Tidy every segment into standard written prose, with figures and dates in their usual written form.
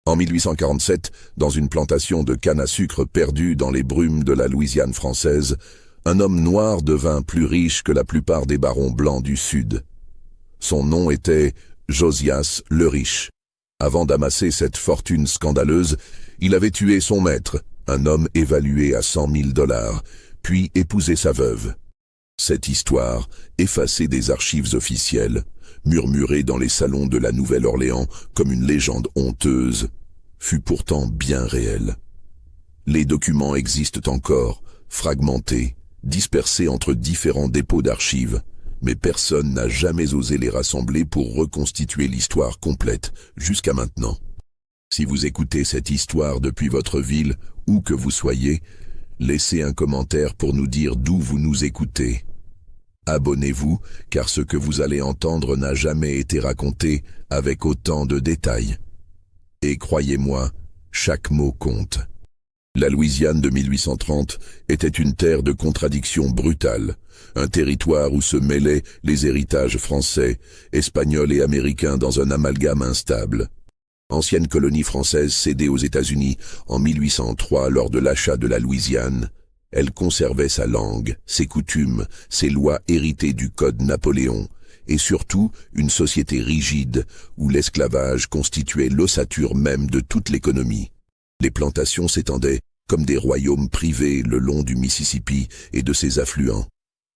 En 1847, dans une plantation de canne à sucre perdue dans les brumes de la Louisiane française, un homme noir devint plus riche que la plupart des barons blancs du Sud. Son nom était Josias le Riche. Avant d'amasser cette fortune scandaleuse, il avait tué son maître, un homme évalué à 100 000 $, puis épousé sa veuve. Cette histoire, effacée des archives officielles, murmurée dans les salons de la Nouvelle-Orléans comme une légende honteuse, fut pourtant bien réelle. Les documents existent encore, fragmentés, dispersés entre différents dépôts d'archives, mais personne n'a jamais osé les rassembler pour reconstituer l'histoire complète jusqu'à maintenant. Si vous écoutez cette histoire depuis votre ville, où que vous soyez, laissez un commentaire pour nous dire d'où vous nous écoutez. Abonnez-vous, car ce que vous allez entendre n'a jamais été raconté avec autant de détails. Et croyez-moi, chaque mot compte. La Louisiane de 1830 était une terre de contradictions brutales, un territoire où se mêlaient les héritages français, espagnols et américains dans un amalgame instable. Ancienne colonie française cédée aux États-Unis en 1803 lors de l'achat de la Louisiane, elle conservait sa langue, ses coutumes, ses lois héritées du Code Napoléon, et surtout une société rigide où l'esclavage constituait l'ossature même de toute l'économie. Les plantations s'étendaient comme des royaumes privés le long du Mississippi et de ses affluents,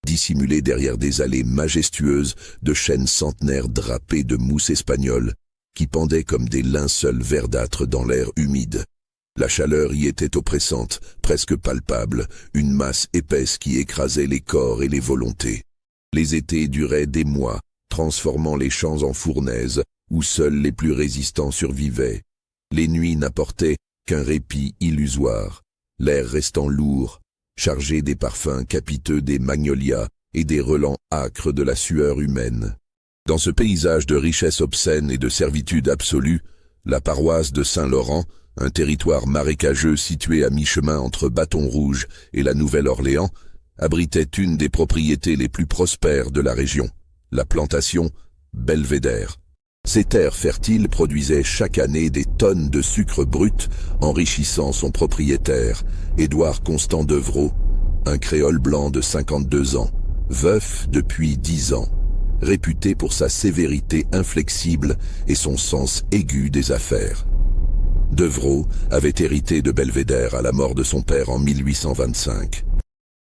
dissimulés derrière des allées majestueuses de chênes centenaires drapés de mousse espagnole, qui pendaient comme des linceuls verdâtres dans l'air humide. La chaleur y était oppressante, presque palpable, une masse épaisse qui écrasait les corps et les volontés. Les étés duraient des mois, transformant les champs en fournaises, où seuls les plus résistants survivaient. Les nuits n'apportaient qu'un répit illusoire, l'air restant lourd, chargé des parfums capiteux des magnolias et des relents âcres de la sueur humaine. Dans ce paysage de richesse obscène et de servitude absolue, la paroisse de Saint-Laurent, un territoire marécageux situé à mi-chemin entre Bâton Rouge et la Nouvelle-Orléans, abritait une des propriétés les plus prospères de la région, la plantation Belvédère. Ces terres fertiles produisaient chaque année des tonnes de sucre brut, enrichissant son propriétaire, Édouard Constant Devereaux, un créole blanc de 52 ans, veuf depuis 10 ans, réputé pour sa sévérité inflexible et son sens aigu des affaires. Devereaux avait hérité de Belvédère à la mort de son père en 1825.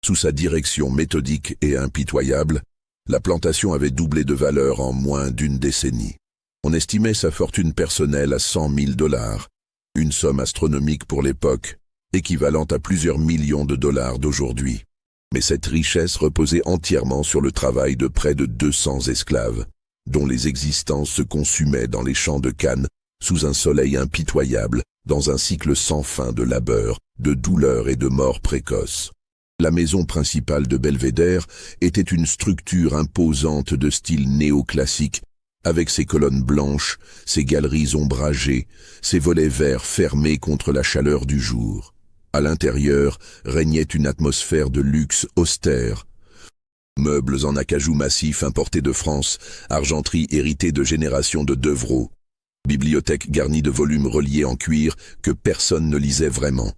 Sous sa direction méthodique et impitoyable, la plantation avait doublé de valeur en moins d'une décennie. On estimait sa fortune personnelle à 100 000 $, une somme astronomique pour l'époque, équivalente à plusieurs millions de dollars d'aujourd'hui. Mais cette richesse reposait entièrement sur le travail de près de 200 esclaves, dont les existences se consumaient dans les champs de canne, sous un soleil impitoyable, dans un cycle sans fin de labeur, de douleur et de mort précoce. La maison principale de Belvédère était une structure imposante de style néoclassique, avec ses colonnes blanches, ses galeries ombragées, ses volets verts fermés contre la chaleur du jour. À l'intérieur régnait une atmosphère de luxe austère. Meubles en acajou massif importés de France, argenterie héritée de générations de Devereaux, bibliothèque garnie de volumes reliés en cuir que personne ne lisait vraiment.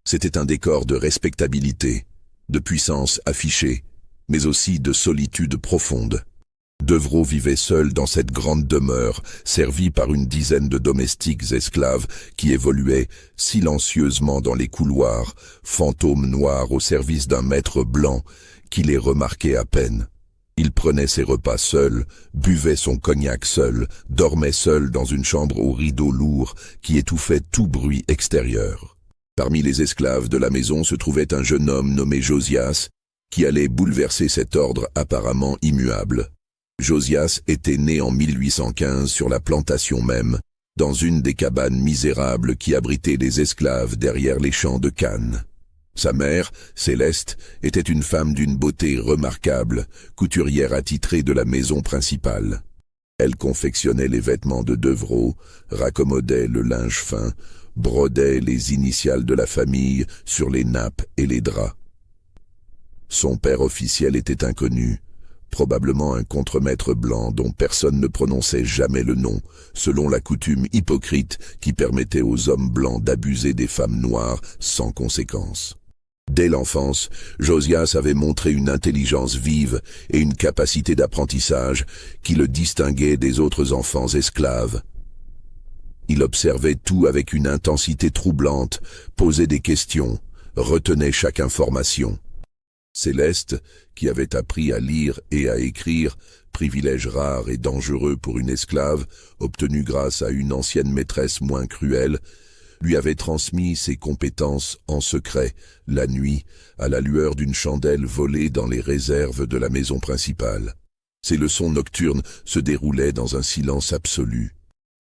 C'était un décor de respectabilité, de puissance affichée, mais aussi de solitude profonde. Devereaux vivait seul dans cette grande demeure, servie par une dizaine de domestiques esclaves qui évoluaient silencieusement dans les couloirs, fantômes noirs au service d'un maître blanc qui les remarquait à peine. Il prenait ses repas seul, buvait son cognac seul, dormait seul dans une chambre aux rideaux lourds qui étouffait tout bruit extérieur. Parmi les esclaves de la maison se trouvait un jeune homme nommé Josias, qui allait bouleverser cet ordre apparemment immuable. Josias était né en 1815 sur la plantation même, dans une des cabanes misérables qui abritaient les esclaves derrière les champs de canne. Sa mère, Céleste, était une femme d'une beauté remarquable, couturière attitrée de la maison principale. Elle confectionnait les vêtements de Devereaux, raccommodait le linge fin, brodait les initiales de la famille sur les nappes et les draps. Son père officiel était inconnu. probablement un contremaître blanc dont personne ne prononçait jamais le nom, selon la coutume hypocrite qui permettait aux hommes blancs d'abuser des femmes noires sans conséquence. Dès l'enfance, Josias avait montré une intelligence vive et une capacité d'apprentissage qui le distinguaient des autres enfants esclaves. Il observait tout avec une intensité troublante, posait des questions, retenait chaque information. Céleste, qui avait appris à lire et à écrire, privilège rare et dangereux pour une esclave, obtenu grâce à une ancienne maîtresse moins cruelle, lui avait transmis ses compétences en secret, la nuit, à la lueur d'une chandelle volée dans les réserves de la maison principale. Ses leçons nocturnes se déroulaient dans un silence absolu.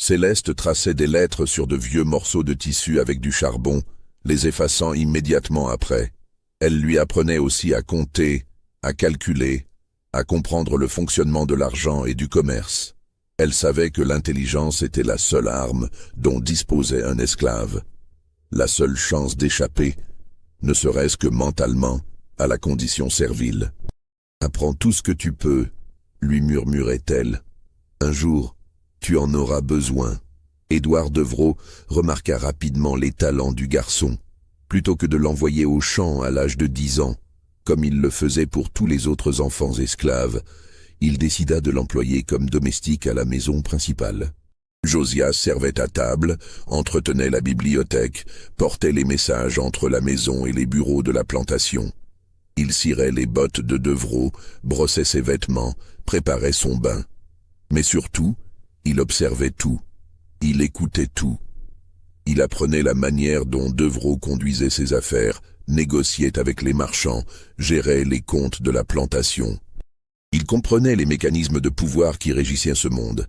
Céleste traçait des lettres sur de vieux morceaux de tissu avec du charbon, les effaçant immédiatement après. Elle lui apprenait aussi à compter, à calculer, à comprendre le fonctionnement de l'argent et du commerce. Elle savait que l'intelligence était la seule arme dont disposait un esclave, la seule chance d'échapper, ne serait-ce que mentalement, à la condition servile. « Apprends tout ce que tu peux », lui murmurait-elle. « Un jour, tu en auras besoin. » Édouard Deveraux remarqua rapidement les talents du garçon. Plutôt que de l'envoyer au champ à l'âge de 10 ans, comme il le faisait pour tous les autres enfants esclaves, il décida de l'employer comme domestique à la maison principale. Josias servait à table, entretenait la bibliothèque, portait les messages entre la maison et les bureaux de la plantation. Il cirait les bottes de Deveraux, brossait ses vêtements, préparait son bain. Mais surtout, il observait tout, il écoutait tout. Il apprenait la manière dont Deveraux conduisait ses affaires, négociait avec les marchands, gérait les comptes de la plantation. Il comprenait les mécanismes de pouvoir qui régissaient ce monde,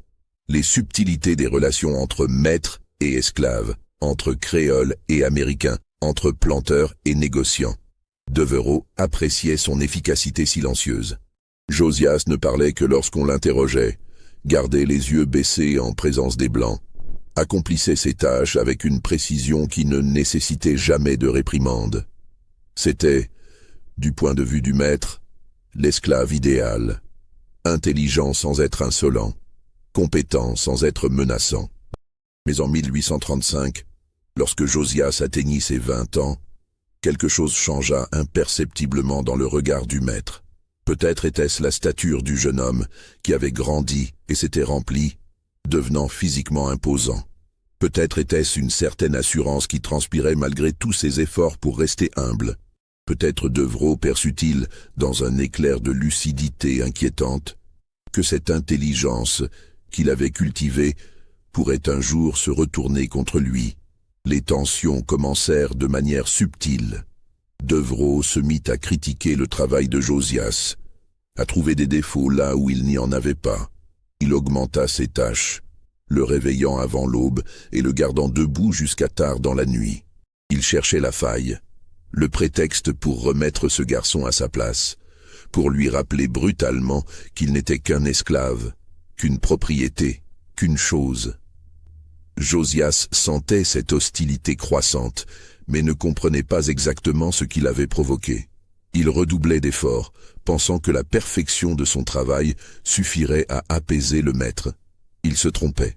les subtilités des relations entre maîtres et esclaves, entre créoles et américains, entre planteurs et négociants. Deveraux appréciait son efficacité silencieuse. Josias ne parlait que lorsqu'on l'interrogeait, gardait les yeux baissés en présence des Blancs, accomplissait ses tâches avec une précision qui ne nécessitait jamais de réprimande. C'était, du point de vue du maître, l'esclave idéal, intelligent sans être insolent, compétent sans être menaçant. Mais en 1835, lorsque Josias atteignit ses 20 ans, quelque chose changea imperceptiblement dans le regard du maître. Peut-être était-ce la stature du jeune homme qui avait grandi et s'était rempli, devenant physiquement imposant. Peut-être était-ce une certaine assurance qui transpirait malgré tous ses efforts pour rester humble. Peut-être Deveraux perçut-il, dans un éclair de lucidité inquiétante, que cette intelligence qu'il avait cultivée pourrait un jour se retourner contre lui. Les tensions commencèrent de manière subtile. Deveraux se mit à critiquer le travail de Josias, à trouver des défauts là où il n'y en avait pas. Il augmenta ses tâches, le réveillant avant l'aube et le gardant debout jusqu'à tard dans la nuit. Il cherchait la faille, le prétexte pour remettre ce garçon à sa place, pour lui rappeler brutalement qu'il n'était qu'un esclave, qu'une propriété, qu'une chose. Josias sentait cette hostilité croissante, mais ne comprenait pas exactement ce qui l'avait provoqué. Il redoublait d'efforts, pensant que la perfection de son travail suffirait à apaiser le maître. Il se trompait.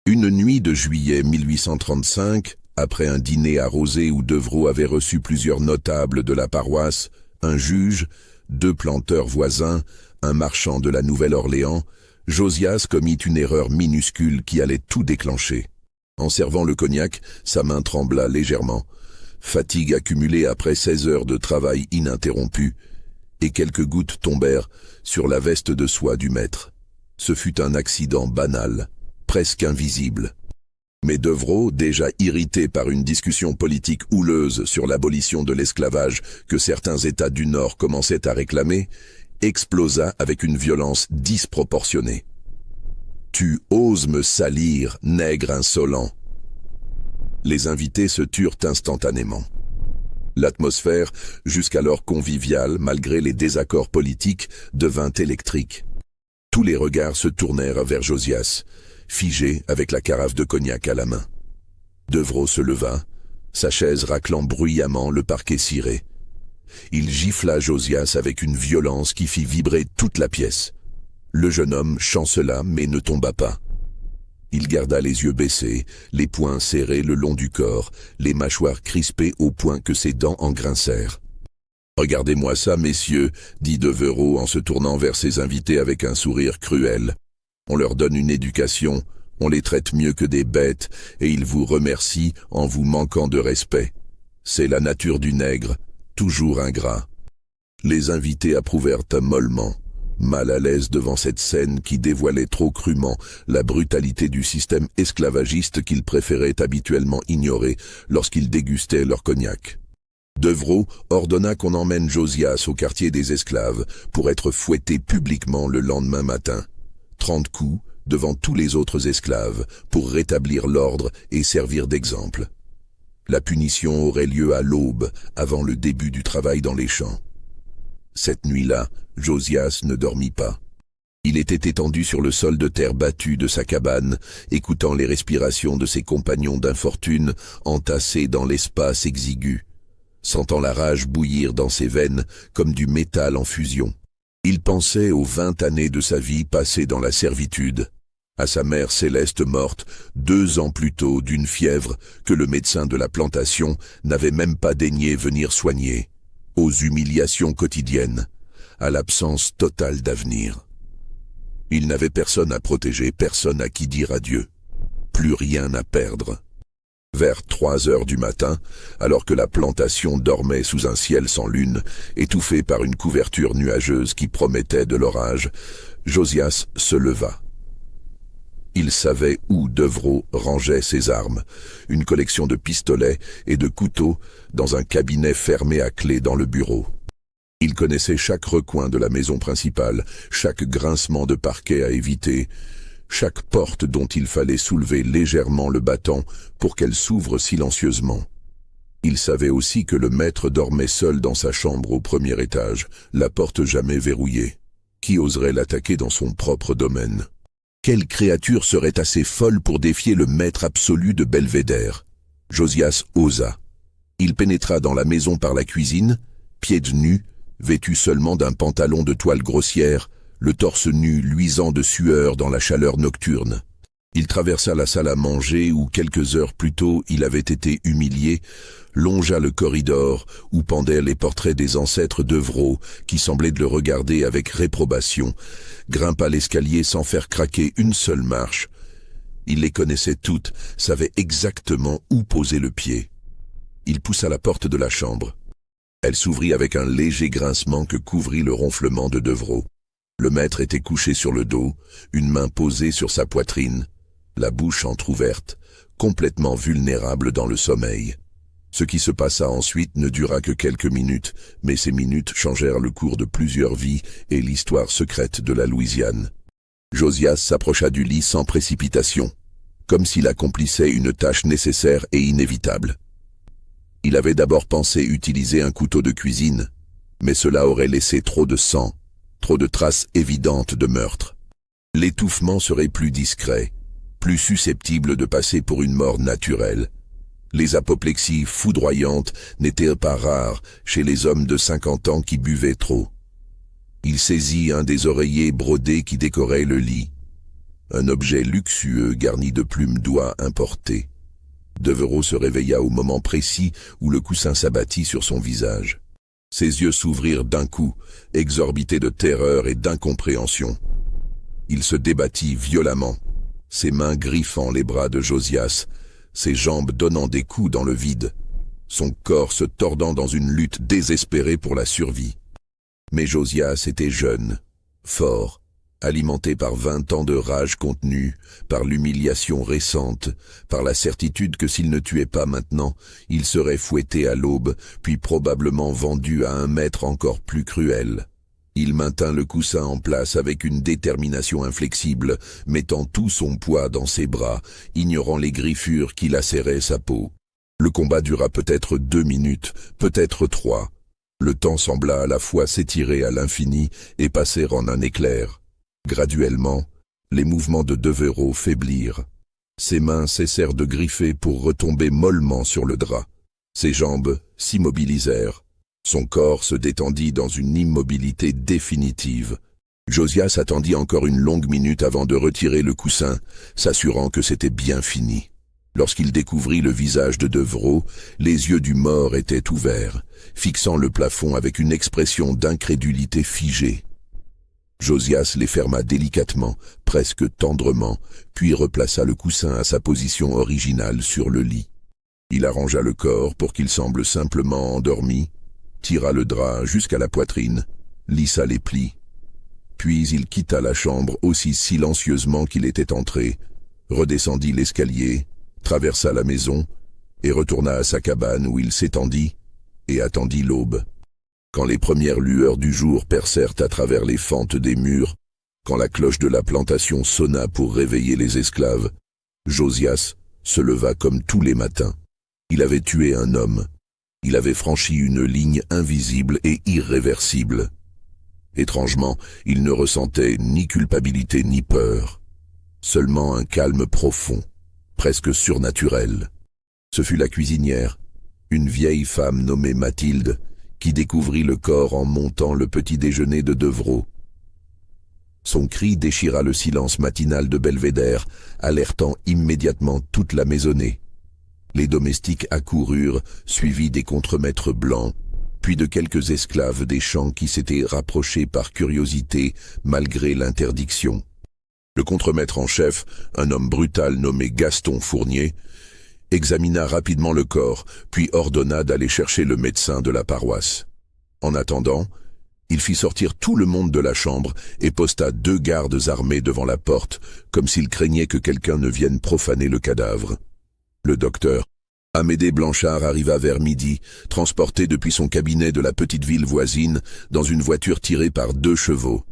Une nuit de juillet 1835, après un dîner arrosé où Deveraux avait reçu plusieurs notables de la paroisse, un juge, 2 planteurs voisins, un marchand de la Nouvelle-Orléans, Josias commit une erreur minuscule qui allait tout déclencher. En servant le cognac, sa main trembla légèrement. Fatigue accumulée après 16 heures de travail ininterrompu, et quelques gouttes tombèrent sur la veste de soie du maître. Ce fut un accident banal, presque invisible. Mais Deveraux, déjà irrité par une discussion politique houleuse sur l'abolition de l'esclavage que certains États du Nord commençaient à réclamer, explosa avec une violence disproportionnée. « Tu oses me salir, nègre insolent !» Les invités se turent instantanément. L'atmosphère, jusqu'alors conviviale malgré les désaccords politiques, devint électrique. Tous les regards se tournèrent vers Josias, figé avec la carafe de cognac à la main. Deveraux se leva, sa chaise raclant bruyamment le parquet ciré. Il gifla Josias avec une violence qui fit vibrer toute la pièce. Le jeune homme chancela mais ne tomba pas. Il garda les yeux baissés, les poings serrés le long du corps, les mâchoires crispées au point que ses dents en grincèrent. « Regardez-moi ça, messieurs, » dit Devereux en se tournant vers ses invités avec un sourire cruel. « On leur donne une éducation, on les traite mieux que des bêtes, et ils vous remercient en vous manquant de respect. C'est la nature du nègre, toujours ingrat. » Les invités approuvèrent mollement, mal à l'aise devant cette scène qui dévoilait trop crûment la brutalité du système esclavagiste qu'ils préféraient habituellement ignorer lorsqu'ils dégustaient leur cognac. Devereux ordonna qu'on emmène Josias au quartier des esclaves pour être fouetté publiquement le lendemain matin. 30 coups devant tous les autres esclaves pour rétablir l'ordre et servir d'exemple. La punition aurait lieu à l'aube, avant le début du travail dans les champs. Cette nuit-là, Josias ne dormit pas. Il était étendu sur le sol de terre battue de sa cabane, écoutant les respirations de ses compagnons d'infortune entassés dans l'espace exigu, sentant la rage bouillir dans ses veines comme du métal en fusion. Il pensait aux 20 années de sa vie passées dans la servitude, à sa mère céleste morte 2 ans plus tôt d'une fièvre que le médecin de la plantation n'avait même pas daigné venir soigner, aux humiliations quotidiennes, à l'absence totale d'avenir. Il n'avait personne à protéger, personne à qui dire adieu, plus rien à perdre. Vers 3 heures du matin, alors que la plantation dormait sous un ciel sans lune, étouffée par une couverture nuageuse qui promettait de l'orage, Josias se leva. Il savait où Devereux rangeait ses armes, une collection de pistolets et de couteaux dans un cabinet fermé à clé dans le bureau. Il connaissait chaque recoin de la maison principale, chaque grincement de parquet à éviter, chaque porte dont il fallait soulever légèrement le battant pour qu'elle s'ouvre silencieusement. Il savait aussi que le maître dormait seul dans sa chambre au premier étage, la porte jamais verrouillée. Qui oserait l'attaquer dans son propre domaine? Quelle créature serait assez folle pour défier le maître absolu de Belvédère? Josias osa. Il pénétra dans la maison par la cuisine, pieds nus, vêtu seulement d'un pantalon de toile grossière, le torse nu luisant de sueur dans la chaleur nocturne. Il traversa la salle à manger où quelques heures plus tôt il avait été humilié, longea le corridor où pendaient les portraits des ancêtres Devereux qui semblaient de le regarder avec réprobation, grimpa l'escalier sans faire craquer une seule marche. Il les connaissait toutes, savait exactement où poser le pied. Il poussa la porte de la chambre. Elle s'ouvrit avec un léger grincement que couvrit le ronflement de Devereux. Le maître était couché sur le dos, une main posée sur sa poitrine, la bouche entr'ouverte, complètement vulnérable dans le sommeil. Ce qui se passa ensuite ne dura que quelques minutes, mais ces minutes changèrent le cours de plusieurs vies et l'histoire secrète de la Louisiane. Josias s'approcha du lit sans précipitation, comme s'il accomplissait une tâche nécessaire et inévitable. Il avait d'abord pensé utiliser un couteau de cuisine, mais cela aurait laissé trop de sang, trop de traces évidentes de meurtre. L'étouffement serait plus discret, plus susceptible de passer pour une mort naturelle. Les apoplexies foudroyantes n'étaient pas rares chez les hommes de 50 ans qui buvaient trop. Il saisit un des oreillers brodés qui décoraient le lit, un objet luxueux garni de plumes d'oie importées. Devereux se réveilla au moment précis où le coussin s'abattit sur son visage. Ses yeux s'ouvrirent d'un coup, exorbités de terreur et d'incompréhension. Il se débattit violemment, ses mains griffant les bras de Josias, ses jambes donnant des coups dans le vide, son corps se tordant dans une lutte désespérée pour la survie. Mais Josias était jeune, fort, alimenté par 20 ans de rage contenue, par l'humiliation récente, par la certitude que s'il ne tuait pas maintenant, il serait fouetté à l'aube, puis probablement vendu à un maître encore plus cruel. Il maintint le coussin en place avec une détermination inflexible, mettant tout son poids dans ses bras, ignorant les griffures qui lacéraient sa peau. Le combat dura peut-être 2 minutes, peut-être 3. Le temps sembla à la fois s'étirer à l'infini et passer en un éclair. Graduellement, les mouvements de Devereux faiblirent. Ses mains cessèrent de griffer pour retomber mollement sur le drap. Ses jambes s'immobilisèrent. Son corps se détendit dans une immobilité définitive. Josias attendit encore une longue minute avant de retirer le coussin, s'assurant que c'était bien fini. Lorsqu'il découvrit le visage de Devereux, les yeux du mort étaient ouverts, fixant le plafond avec une expression d'incrédulité figée. Josias les ferma délicatement, presque tendrement, puis replaça le coussin à sa position originale sur le lit. Il arrangea le corps pour qu'il semble simplement endormi, tira le drap jusqu'à la poitrine, lissa les plis. Puis il quitta la chambre aussi silencieusement qu'il était entré, redescendit l'escalier, traversa la maison et retourna à sa cabane où il s'étendit et attendit l'aube. Quand les premières lueurs du jour percèrent à travers les fentes des murs, quand la cloche de la plantation sonna pour réveiller les esclaves, Josias se leva comme tous les matins. Il avait tué un homme. Il avait franchi une ligne invisible et irréversible. Étrangement, il ne ressentait ni culpabilité ni peur, seulement un calme profond, presque surnaturel. Ce fut la cuisinière, une vieille femme nommée Mathilde, qui découvrit le corps en montant le petit déjeuner de Devereux. Son cri déchira le silence matinal de Belvédère, alertant immédiatement toute la maisonnée. Les domestiques accoururent, suivis des contremaîtres blancs, puis de quelques esclaves des champs qui s'étaient rapprochés par curiosité malgré l'interdiction. Le contremaître en chef, un homme brutal nommé Gaston Fournier, examina rapidement le corps, puis ordonna d'aller chercher le médecin de la paroisse. En attendant, il fit sortir tout le monde de la chambre et posta 2 gardes armés devant la porte, comme s'il craignait que quelqu'un ne vienne profaner le cadavre. Le docteur Amédée Blanchard arriva vers midi, transporté depuis son cabinet de la petite ville voisine dans une voiture tirée par 2 chevaux.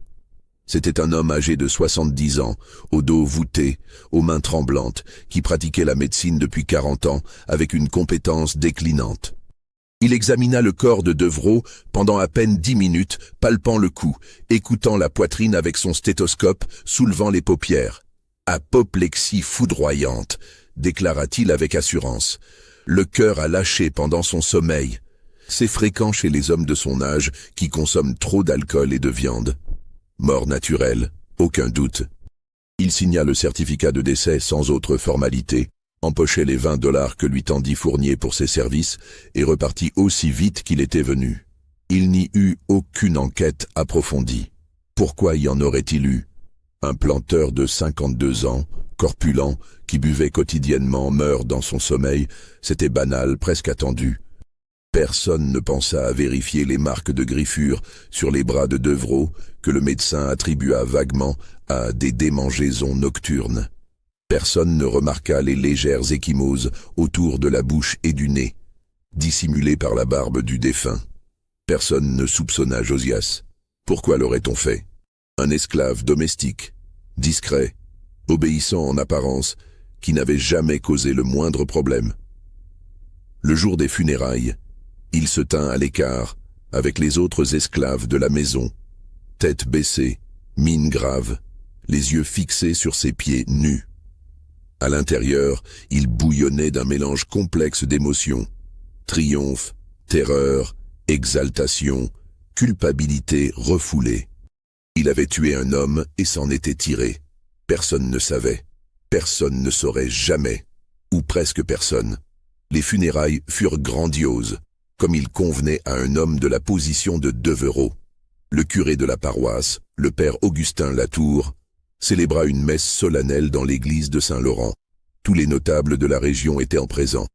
C'était un homme âgé de 70 ans, au dos voûté, aux mains tremblantes, qui pratiquait la médecine depuis 40 ans avec une compétence déclinante. Il examina le corps de Devereux pendant à peine 10 minutes, palpant le cou, écoutant la poitrine avec son stéthoscope, soulevant les paupières. « Apoplexie foudroyante », déclara-t-il avec assurance. Le cœur a lâché pendant son sommeil. C'est fréquent chez les hommes de son âge qui consomment trop d'alcool et de viande. Mort naturelle, aucun doute. Il signa le certificat de décès sans autre formalité, empochait les $20 que lui tendit Fournier pour ses services et repartit aussi vite qu'il était venu. Il n'y eut aucune enquête approfondie. Pourquoi y en aurait-il eu? Un planteur de 52 ans, corpulent, qui buvait quotidiennement, meurt dans son sommeil, c'était banal, presque attendu. Personne ne pensa à vérifier les marques de griffure sur les bras de Devereux que le médecin attribua vaguement à des démangeaisons nocturnes. Personne ne remarqua les légères ecchymoses autour de la bouche et du nez, dissimulées par la barbe du défunt. Personne ne soupçonna Josias. Pourquoi l'aurait-on fait? Un esclave domestique, discret, obéissant en apparence, qui n'avait jamais causé le moindre problème. Le jour des funérailles, il se tint à l'écart, avec les autres esclaves de la maison, tête baissée, mine grave, les yeux fixés sur ses pieds nus. À l'intérieur, il bouillonnait d'un mélange complexe d'émotions. Triomphe, terreur, exaltation, culpabilité refoulée. Il avait tué un homme et s'en était tiré. Personne ne savait. Personne ne saurait jamais. Ou presque personne. Les funérailles furent grandioses, comme il convenait à un homme de la position de Devereux. Le curé de la paroisse, le père Augustin Latour, célébra une messe solennelle dans l'église de Saint-Laurent. Tous les notables de la région étaient en présent.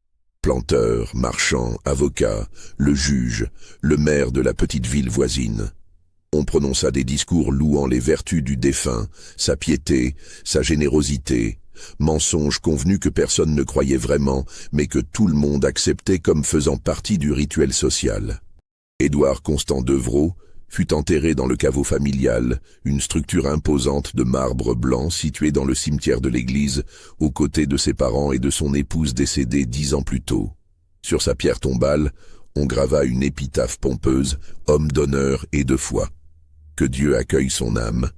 Planteurs, marchands, avocats, le juge, le maire de la petite ville voisine. On prononça des discours louant les vertus du défunt, sa piété, sa générosité, mensonge convenu que personne ne croyait vraiment, mais que tout le monde acceptait comme faisant partie du rituel social. Édouard Constant Devereux fut enterré dans le caveau familial, une structure imposante de marbre blanc située dans le cimetière de l'église, aux côtés de ses parents et de son épouse décédée 10 ans plus tôt. Sur sa pierre tombale, on grava une épitaphe pompeuse, homme d'honneur et de foi. Que Dieu accueille son âme.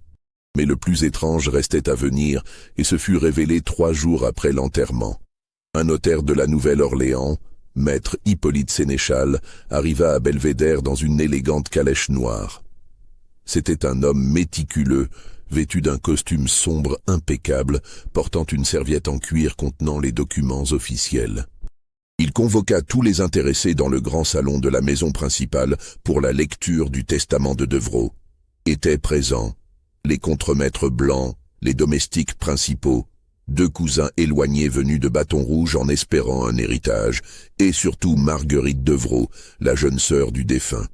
Mais le plus étrange restait à venir, et se fut révélé 3 jours après l'enterrement. Un notaire de la Nouvelle-Orléans, Maître Hippolyte Sénéchal arriva à Belvédère dans une élégante calèche noire. C'était un homme méticuleux, vêtu d'un costume sombre impeccable, portant une serviette en cuir contenant les documents officiels. Il convoqua tous les intéressés dans le grand salon de la maison principale pour la lecture du testament de Devereux. Étaient présents les contremaîtres blancs, les domestiques principaux, 2 cousins éloignés venus de Bâton Rouge en espérant un héritage, et surtout Marguerite Devereux, la jeune sœur du défunt.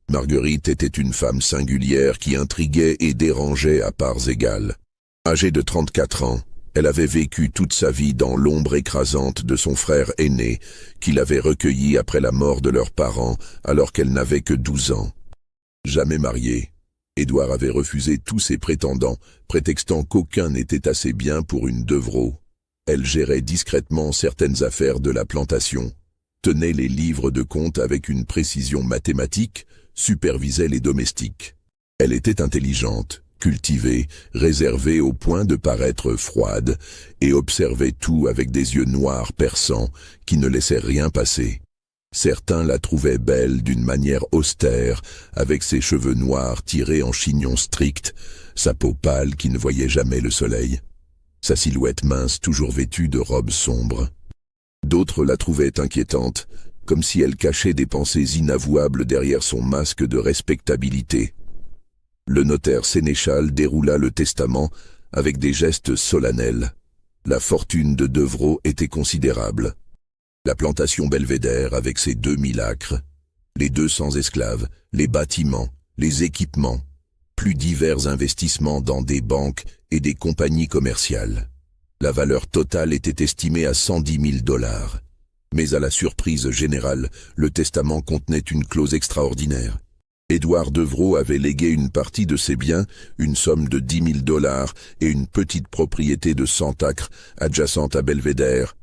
Marguerite était une femme singulière qui intriguait et dérangeait à parts égales. Âgée de 34 ans, elle avait vécu toute sa vie dans l'ombre écrasante de son frère aîné, qui l'avait recueillie après la mort de leurs parents, alors qu'elle n'avait que 12 ans. Jamais mariée, Édouard avait refusé tous ses prétendants, prétextant qu'aucun n'était assez bien pour une Devereux. Elle gérait discrètement certaines affaires de la plantation, tenait les livres de compte avec une précision mathématique, supervisait les domestiques. Elle était intelligente, cultivée, réservée au point de paraître froide, et observait tout avec des yeux noirs perçants qui ne laissaient rien passer. Certains la trouvaient belle d'une manière austère, avec ses cheveux noirs tirés en chignon strict, sa peau pâle qui ne voyait jamais le soleil, sa silhouette mince toujours vêtue de robes sombres. D'autres la trouvaient inquiétante, comme si elle cachait des pensées inavouables derrière son masque de respectabilité. Le notaire Sénéchal déroula le testament avec des gestes solennels. La fortune de Devereux était considérable. La plantation Belvédère avec ses 2000 acres, les 200 esclaves, les bâtiments, les équipements, plus divers investissements dans des banques et des compagnies commerciales. La valeur totale était estimée à $110 000. Mais à la surprise générale, le testament contenait une clause extraordinaire. Édouard Devereux avait légué une partie de ses biens, une somme de $10 000 et une petite propriété de 100 acres adjacente à Belvédère,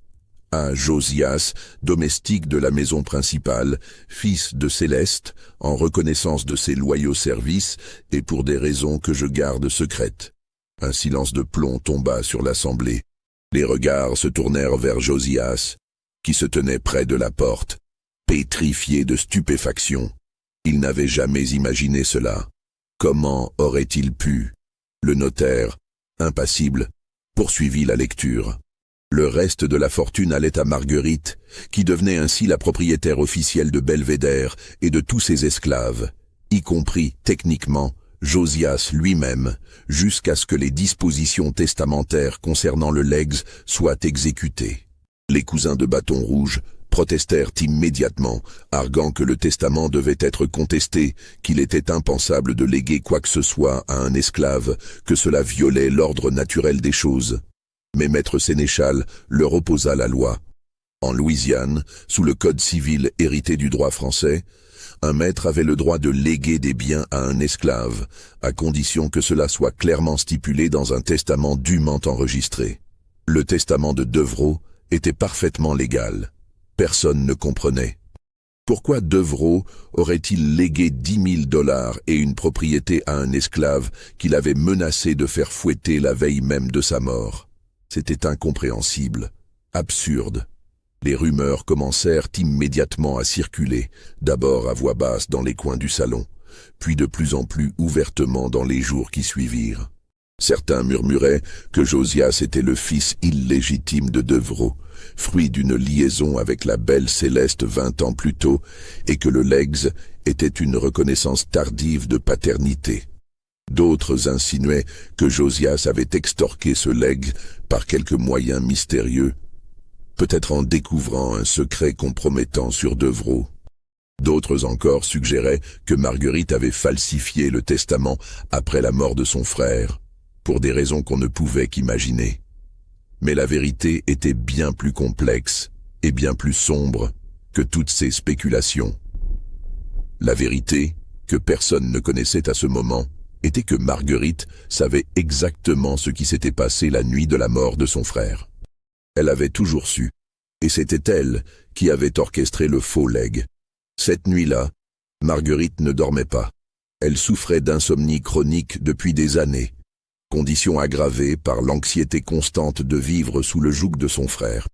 à Josias, domestique de la maison principale, fils de Céleste, en reconnaissance de ses loyaux services et pour des raisons que je garde secrètes. Un silence de plomb tomba sur l'assemblée. Les regards se tournèrent vers Josias, qui se tenait près de la porte, pétrifié de stupéfaction. Il n'avait jamais imaginé cela. Comment aurait-il pu? Le notaire, impassible, poursuivit la lecture. Le reste de la fortune allait à Marguerite, qui devenait ainsi la propriétaire officielle de Belvédère et de tous ses esclaves, y compris, techniquement, Josias lui-même, jusqu'à ce que les dispositions testamentaires concernant le legs soient exécutées. Les cousins de Bâton Rouge protestèrent immédiatement, arguant que le testament devait être contesté, qu'il était impensable de léguer quoi que ce soit à un esclave, que cela violait l'ordre naturel des choses. Mais Maître Sénéchal leur opposa la loi. En Louisiane, sous le code civil hérité du droit français, un maître avait le droit de léguer des biens à un esclave, à condition que cela soit clairement stipulé dans un testament dûment enregistré. Le testament de Devereux était parfaitement légal. Personne ne comprenait. Pourquoi Devereux aurait-il légué $10 000 et une propriété à un esclave qu'il avait menacé de faire fouetter la veille même de sa mort? C'était incompréhensible, absurde. Les rumeurs commencèrent immédiatement à circuler, d'abord à voix basse dans les coins du salon, puis de plus en plus ouvertement dans les jours qui suivirent. Certains murmuraient que Josias était le fils illégitime de Devereux, fruit d'une liaison avec la belle Céleste 20 ans plus tôt, et que le legs était une reconnaissance tardive de paternité. D'autres insinuaient que Josias avait extorqué ce legs par quelque moyen mystérieux, peut-être en découvrant un secret compromettant sur Devereux. D'autres encore suggéraient que Marguerite avait falsifié le testament après la mort de son frère, pour des raisons qu'on ne pouvait qu'imaginer. Mais la vérité était bien plus complexe et bien plus sombre que toutes ces spéculations. La vérité, que personne ne connaissait à ce moment, était que Marguerite savait exactement ce qui s'était passé la nuit de la mort de son frère. Elle avait toujours su, et c'était elle qui avait orchestré le faux legs. Cette nuit-là, Marguerite ne dormait pas. Elle souffrait d'insomnie chronique depuis des années, condition aggravée par l'anxiété constante de vivre sous le joug de son frère.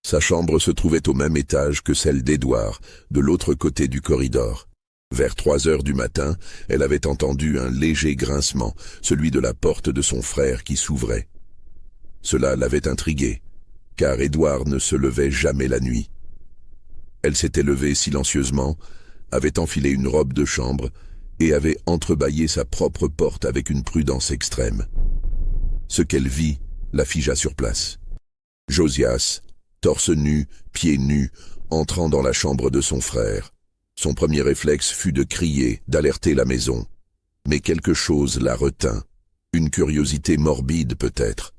Sa chambre se trouvait au même étage que celle d'Édouard, de l'autre côté du corridor. Vers 3 heures du matin, elle avait entendu un léger grincement, celui de la porte de son frère qui s'ouvrait. Cela l'avait intriguée, car Édouard ne se levait jamais la nuit. Elle s'était levée silencieusement, avait enfilé une robe de chambre et avait entrebâillé sa propre porte avec une prudence extrême. Ce qu'elle vit la figea sur place. Josias, torse nu, pieds nus, entrant dans la chambre de son frère. Son premier réflexe fut de crier, d'alerter la maison. Mais quelque chose la retint. Une curiosité morbide peut-être.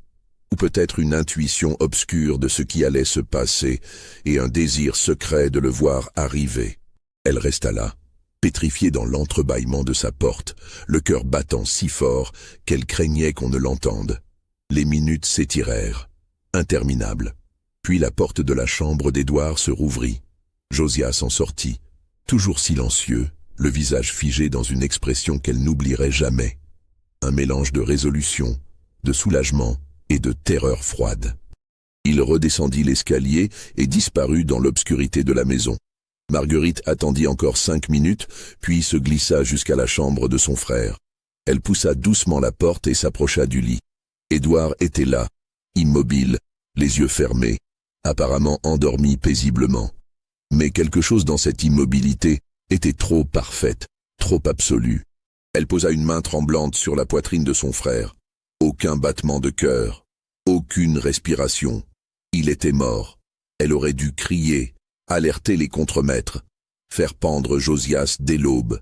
Ou peut-être une intuition obscure de ce qui allait se passer et un désir secret de le voir arriver. Elle resta là, pétrifiée dans l'entrebâillement de sa porte, le cœur battant si fort qu'elle craignait qu'on ne l'entende. Les minutes s'étirèrent, interminables. Puis la porte de la chambre d'Édouard se rouvrit. Josias en sortit, toujours silencieux, le visage figé dans une expression qu'elle n'oublierait jamais. Un mélange de résolution, de soulagement et de terreur froide. Il redescendit l'escalier et disparut dans l'obscurité de la maison. Marguerite attendit encore 5 minutes, puis se glissa jusqu'à la chambre de son frère. Elle poussa doucement la porte et s'approcha du lit. Édouard était là, immobile, les yeux fermés, apparemment endormi paisiblement. Mais quelque chose dans cette immobilité était trop parfaite, trop absolue. Elle posa une main tremblante sur la poitrine de son frère. Aucun battement de cœur, aucune respiration. Il était mort. Elle aurait dû crier, alerter les contremaîtres, faire pendre Josias dès l'aube.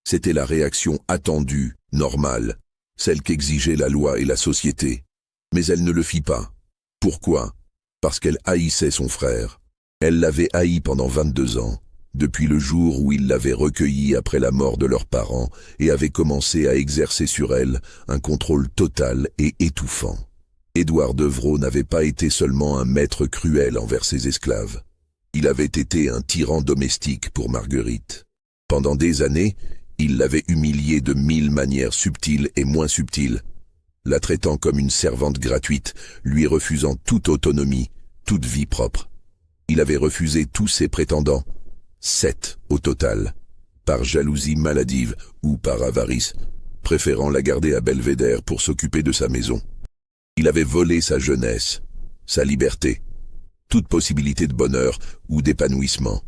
C'était la réaction attendue, normale, celle qu'exigeait la loi et la société. Mais elle ne le fit pas. Pourquoi? Parce qu'elle haïssait son frère. Elle l'avait haï pendant 22 ans, depuis le jour où il l'avait recueillie après la mort de leurs parents et avait commencé à exercer sur elle un contrôle total et étouffant. Édouard Devereux n'avait pas été seulement un maître cruel envers ses esclaves. Il avait été un tyran domestique pour Marguerite. Pendant des années, il l'avait humiliée de 1000 manières subtiles et moins subtiles, la traitant comme une servante gratuite, lui refusant toute autonomie, toute vie propre. Il avait refusé tous ses prétendants, 7 au total, par jalousie maladive ou par avarice, préférant la garder à Belvédère pour s'occuper de sa maison. Il avait volé sa jeunesse, sa liberté, toute possibilité de bonheur ou d'épanouissement.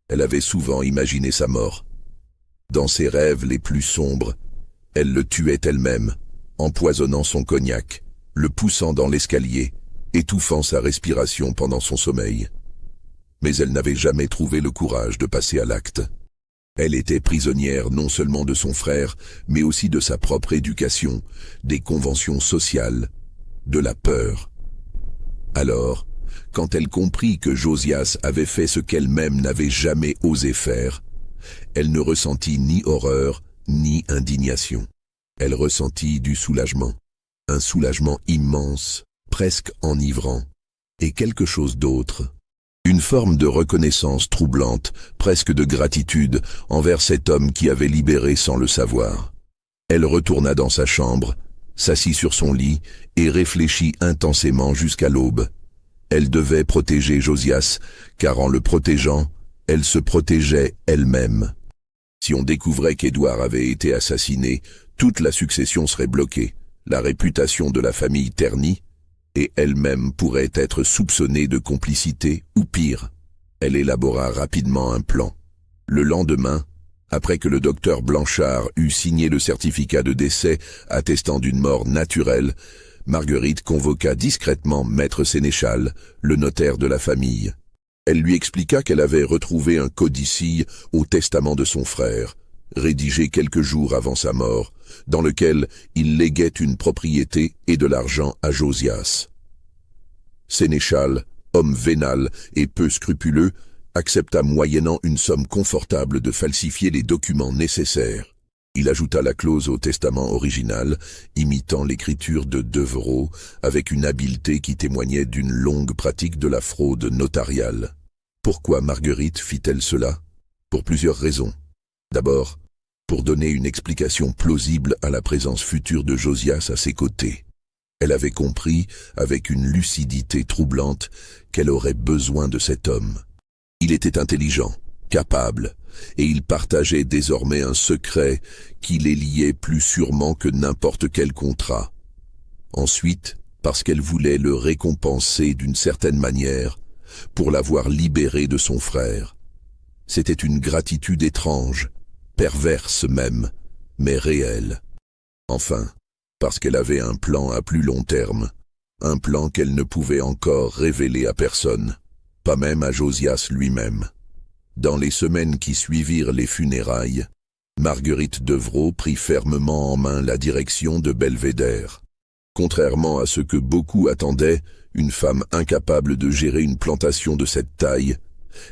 Elle avait souvent imaginé sa mort. Dans ses rêves les plus sombres, elle le tuait elle-même, empoisonnant son cognac, le poussant dans l'escalier, étouffant sa respiration pendant son sommeil. Mais elle n'avait jamais trouvé le courage de passer à l'acte. Elle était prisonnière non seulement de son frère, mais aussi de sa propre éducation, des conventions sociales, de la peur. Alors, quand elle comprit que Josias avait fait ce qu'elle-même n'avait jamais osé faire, elle ne ressentit ni horreur, ni indignation. Elle ressentit du soulagement, un soulagement immense, presque enivrant, et quelque chose d'autre. Une forme de reconnaissance troublante, presque de gratitude, envers cet homme qui avait libéré sans le savoir. Elle retourna dans sa chambre, s'assit sur son lit et réfléchit intensément jusqu'à l'aube. Elle devait protéger Josias, car en le protégeant, elle se protégeait elle-même. Si on découvrait qu'Édouard avait été assassiné, toute la succession serait bloquée, la réputation de la famille ternie, et elle-même pourrait être soupçonnée de complicité ou pire. Elle élabora rapidement un plan. Le lendemain, après que le docteur Blanchard eut signé le certificat de décès attestant d'une mort naturelle, Marguerite convoqua discrètement Maître Sénéchal, le notaire de la famille. Elle lui expliqua qu'elle avait retrouvé un codicille au testament de son frère, rédigé quelques jours avant sa mort, dans lequel il léguait une propriété et de l'argent à Josias. Sénéchal, homme vénal et peu scrupuleux, accepta moyennant une somme confortable de falsifier les documents nécessaires. Il ajouta la clause au testament original, imitant l'écriture de Devereux avec une habileté qui témoignait d'une longue pratique de la fraude notariale. Pourquoi Marguerite fit-elle cela? Pour plusieurs raisons. D'abord, pour donner une explication plausible à la présence future de Josias à ses côtés. Elle avait compris, avec une lucidité troublante, qu'elle aurait besoin de cet homme. Il était intelligent, capable, et il partageait désormais un secret qui les liait plus sûrement que n'importe quel contrat. Ensuite, parce qu'elle voulait le récompenser d'une certaine manière, pour l'avoir libéré de son frère. C'était une gratitude étrange, perverse même, mais réelle. Enfin, parce qu'elle avait un plan à plus long terme, un plan qu'elle ne pouvait encore révéler à personne, pas même à Josias lui-même. Dans les semaines qui suivirent les funérailles, Marguerite Devrault prit fermement en main la direction de Belvédère. Contrairement à ce que beaucoup attendaient, une femme incapable de gérer une plantation de cette taille,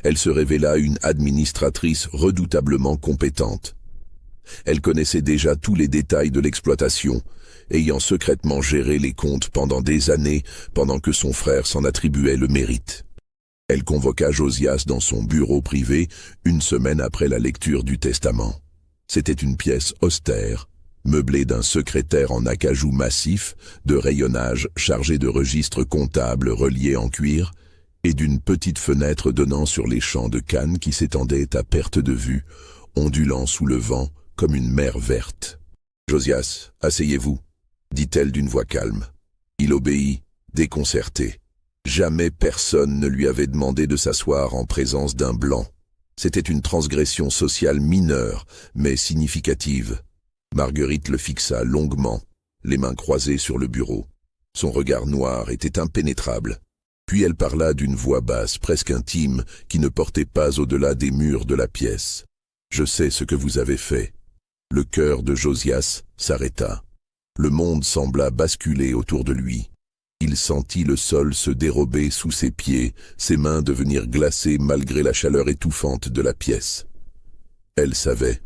elle se révéla une administratrice redoutablement compétente. Elle connaissait déjà tous les détails de l'exploitation, ayant secrètement géré les comptes pendant des années, pendant que son frère s'en attribuait le mérite. Elle convoqua Josias dans son bureau privé une semaine après la lecture du testament. C'était une pièce austère, meublée d'un secrétaire en acajou massif, de rayonnage chargé de registres comptables reliés en cuir, et d'une petite fenêtre donnant sur les champs de canne qui s'étendaient à perte de vue, ondulant sous le vent comme une mer verte. « Josias, asseyez-vous » dit-elle d'une voix calme. Il obéit, déconcerté. Jamais personne ne lui avait demandé de s'asseoir en présence d'un blanc. C'était une transgression sociale mineure, mais significative. Marguerite le fixa longuement, les mains croisées sur le bureau. Son regard noir était impénétrable. Puis elle parla d'une voix basse, presque intime, qui ne portait pas au-delà des murs de la pièce. « Je sais ce que vous avez fait. » Le cœur de Josias s'arrêta. Le monde sembla basculer autour de lui. Il sentit le sol se dérober sous ses pieds, ses mains devenir glacées malgré la chaleur étouffante de la pièce. Elle savait.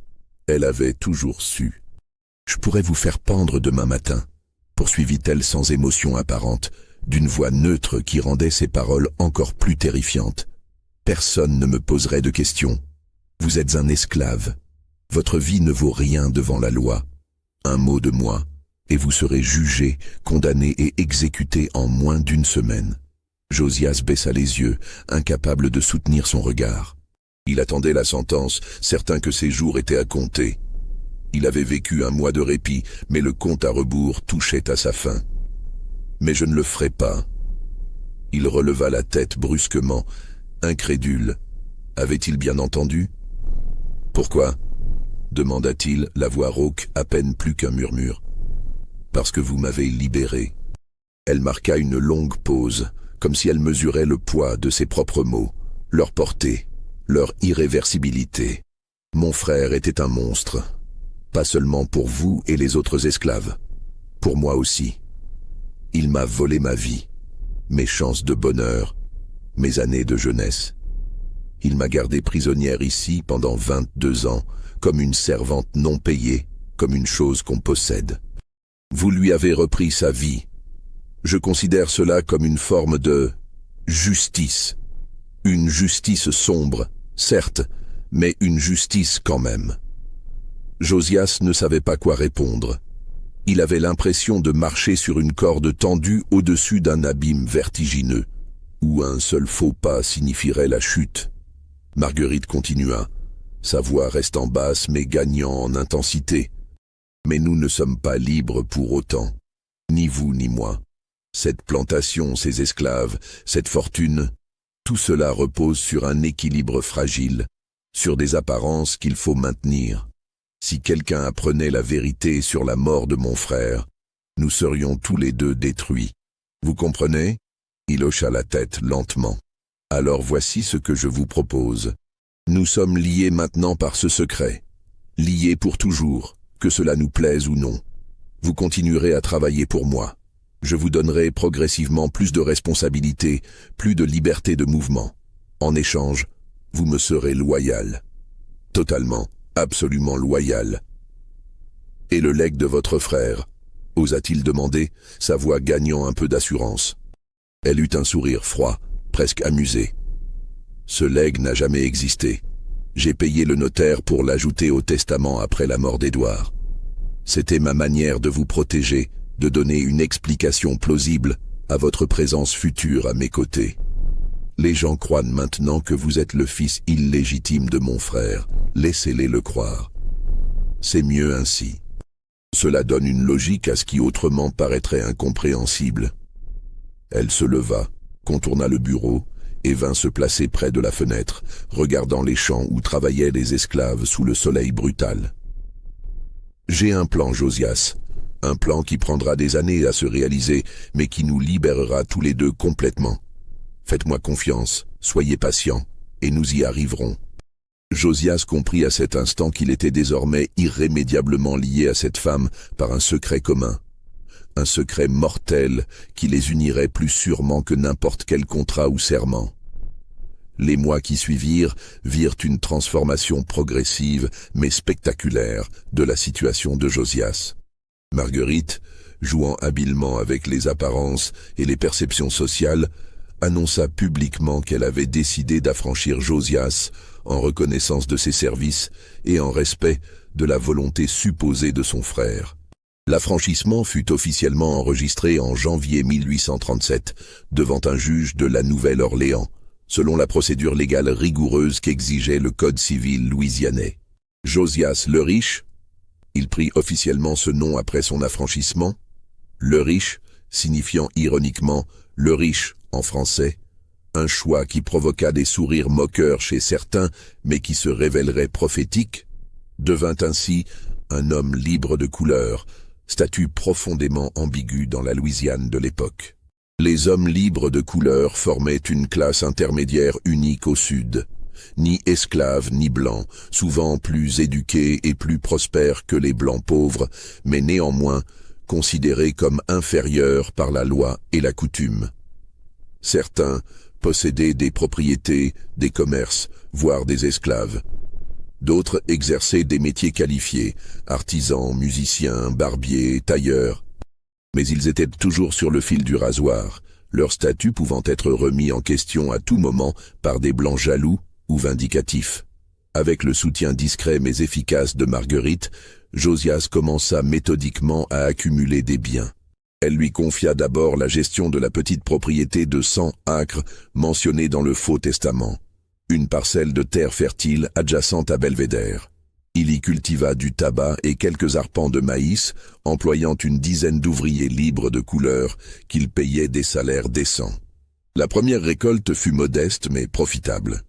Elle avait toujours su. « Je pourrais vous faire pendre demain matin », poursuivit-elle sans émotion apparente, d'une voix neutre qui rendait ses paroles encore plus terrifiantes. « Personne ne me poserait de questions. Vous êtes un esclave. Votre vie ne vaut rien devant la loi. Un mot de moi, et vous serez jugé, condamné et exécuté en moins d'une semaine. » Josias baissa les yeux, incapable de soutenir son regard. Il attendait la sentence, certain que ses jours étaient à compter. Il avait vécu un mois de répit, mais le compte à rebours touchait à sa fin. « Mais je ne le ferai pas. » Il releva la tête brusquement, incrédule. Avait-il bien entendu? « Pourquoi ?» demanda-t-il, la voix rauque à peine plus qu'un murmure. « Parce que vous m'avez libéré. » Elle marqua une longue pause, comme si elle mesurait le poids de ses propres mots, leur portée, leur irréversibilité. « Mon frère était un monstre. Pas seulement pour vous et les autres esclaves. Pour moi aussi. Il m'a volé ma vie, mes chances de bonheur, mes années de jeunesse. Il m'a gardée prisonnière ici pendant 22 ans, comme une servante non payée, comme une chose qu'on possède. Vous lui avez repris sa vie. Je considère cela comme une forme de justice. Une justice sombre, certes, mais une justice quand même. » Josias ne savait pas quoi répondre. Il avait l'impression de marcher sur une corde tendue au-dessus d'un abîme vertigineux, où un seul faux pas signifierait la chute. Marguerite continua, sa voix restant basse mais gagnant en intensité. « Mais nous ne sommes pas libres pour autant, ni vous ni moi. Cette plantation, ces esclaves, cette fortune, tout cela repose sur un équilibre fragile, sur des apparences qu'il faut maintenir. Si quelqu'un apprenait la vérité sur la mort de mon frère, nous serions tous les deux détruits. Vous comprenez ?» Il hocha la tête lentement. « Alors voici ce que je vous propose. Nous sommes liés maintenant par ce secret, liés pour toujours, que cela nous plaise ou non. Vous continuerez à travailler pour moi. Je vous donnerai progressivement plus de responsabilités, plus de liberté de mouvement. En échange, vous me serez loyal. Totalement, absolument loyal. »« Et le legs de votre frère ?» osa-t-il demander, sa voix gagnant un peu d'assurance. Elle eut un sourire froid, presque amusé. « Ce legs n'a jamais existé. J'ai payé le notaire pour l'ajouter au testament après la mort d'Édouard. C'était ma manière de vous protéger, de donner une explication plausible à votre présence future à mes côtés. Les gens croient maintenant que vous êtes le fils illégitime de mon frère. Laissez-les le croire. C'est mieux ainsi. Cela donne une logique à ce qui autrement paraîtrait incompréhensible. Elle se leva, contourna le bureau et vint se placer près de la fenêtre, regardant les champs où travaillaient les esclaves sous le soleil brutal. « J'ai un plan, Josias. Un plan qui prendra des années à se réaliser, mais qui nous libérera tous les deux complètement. Faites-moi confiance, soyez patient, et nous y arriverons. » Josias comprit à cet instant qu'il était désormais irrémédiablement lié à cette femme par un secret commun. Un secret mortel qui les unirait plus sûrement que n'importe quel contrat ou serment. Les mois qui suivirent virent une transformation progressive mais spectaculaire de la situation de Josias. Marguerite, jouant habilement avec les apparences et les perceptions sociales, annonça publiquement qu'elle avait décidé d'affranchir Josias en reconnaissance de ses services et en respect de la volonté supposée de son frère. L'affranchissement fut officiellement enregistré en janvier 1837 devant un juge de la Nouvelle-Orléans, selon la procédure légale rigoureuse qu'exigeait le Code civil louisianais. Josias le Riche, il prit officiellement ce nom après son affranchissement, le Riche signifiant ironiquement le riche en français, un choix qui provoqua des sourires moqueurs chez certains mais qui se révélerait prophétique, devint ainsi un homme libre de couleur, statut profondément ambigu dans la Louisiane de l'époque. Les hommes libres de couleur formaient une classe intermédiaire unique au Sud, ni esclaves ni blancs, souvent plus éduqués et plus prospères que les blancs pauvres, mais néanmoins considérés comme inférieurs par la loi et la coutume. Certains possédaient des propriétés, des commerces, voire des esclaves. D'autres exerçaient des métiers qualifiés, artisans, musiciens, barbiers, tailleurs. Mais ils étaient toujours sur le fil du rasoir, leur statut pouvant être remis en question à tout moment par des blancs jaloux ou vindicatifs. Avec le soutien discret mais efficace de Marguerite, Josias commença méthodiquement à accumuler des biens. Elle lui confia d'abord la gestion de la petite propriété de 100 acres mentionnée dans le Faux Testament, une parcelle de terre fertile adjacente à Belvédère. Il y cultiva du tabac et quelques arpents de maïs, employant une dizaine d'ouvriers libres de couleur qu'il payait des salaires décents. La première récolte fut modeste mais profitable.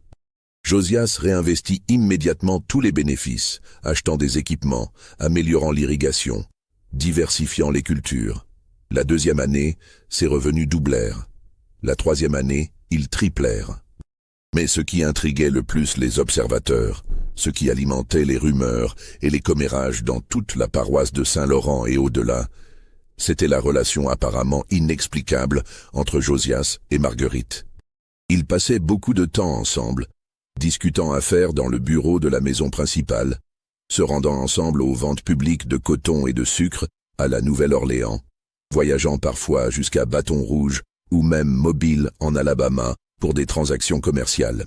Josias réinvestit immédiatement tous les bénéfices, achetant des équipements, améliorant l'irrigation, diversifiant les cultures. La deuxième année, ses revenus doublèrent. La troisième année, ils triplèrent. Mais ce qui intriguait le plus les observateurs, ce qui alimentait les rumeurs et les commérages dans toute la paroisse de Saint-Laurent et au-delà, c'était la relation apparemment inexplicable entre Josias et Marguerite. Ils passaient beaucoup de temps ensemble, discutant affaires dans le bureau de la maison principale, se rendant ensemble aux ventes publiques de coton et de sucre à la Nouvelle-Orléans, voyageant parfois jusqu'à Bâton Rouge ou même Mobile en Alabama pour des transactions commerciales.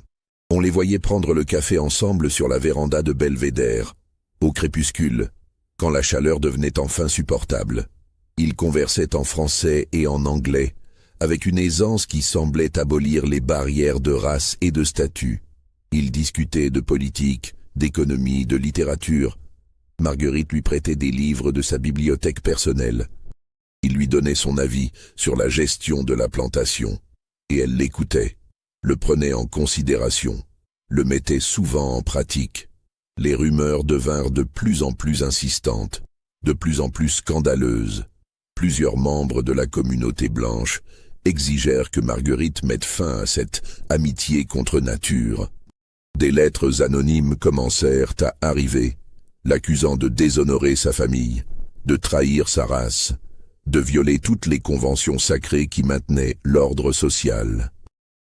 On les voyait prendre le café ensemble sur la véranda de Belvédère, au crépuscule, quand la chaleur devenait enfin supportable. Ils conversaient en français et en anglais, avec une aisance qui semblait abolir les barrières de race et de statut. Ils discutaient de politique, d'économie, de littérature. Marguerite lui prêtait des livres de sa bibliothèque personnelle. Il lui donnait son avis sur la gestion de la plantation, et elle l'écoutait, le prenait en considération, le mettait souvent en pratique. Les rumeurs devinrent de plus en plus insistantes, de plus en plus scandaleuses. Plusieurs membres de la communauté blanche exigèrent que Marguerite mette fin à cette amitié contre nature. Des lettres anonymes commencèrent à arriver, l'accusant de déshonorer sa famille, de trahir sa race, de violer toutes les conventions sacrées qui maintenaient l'ordre social.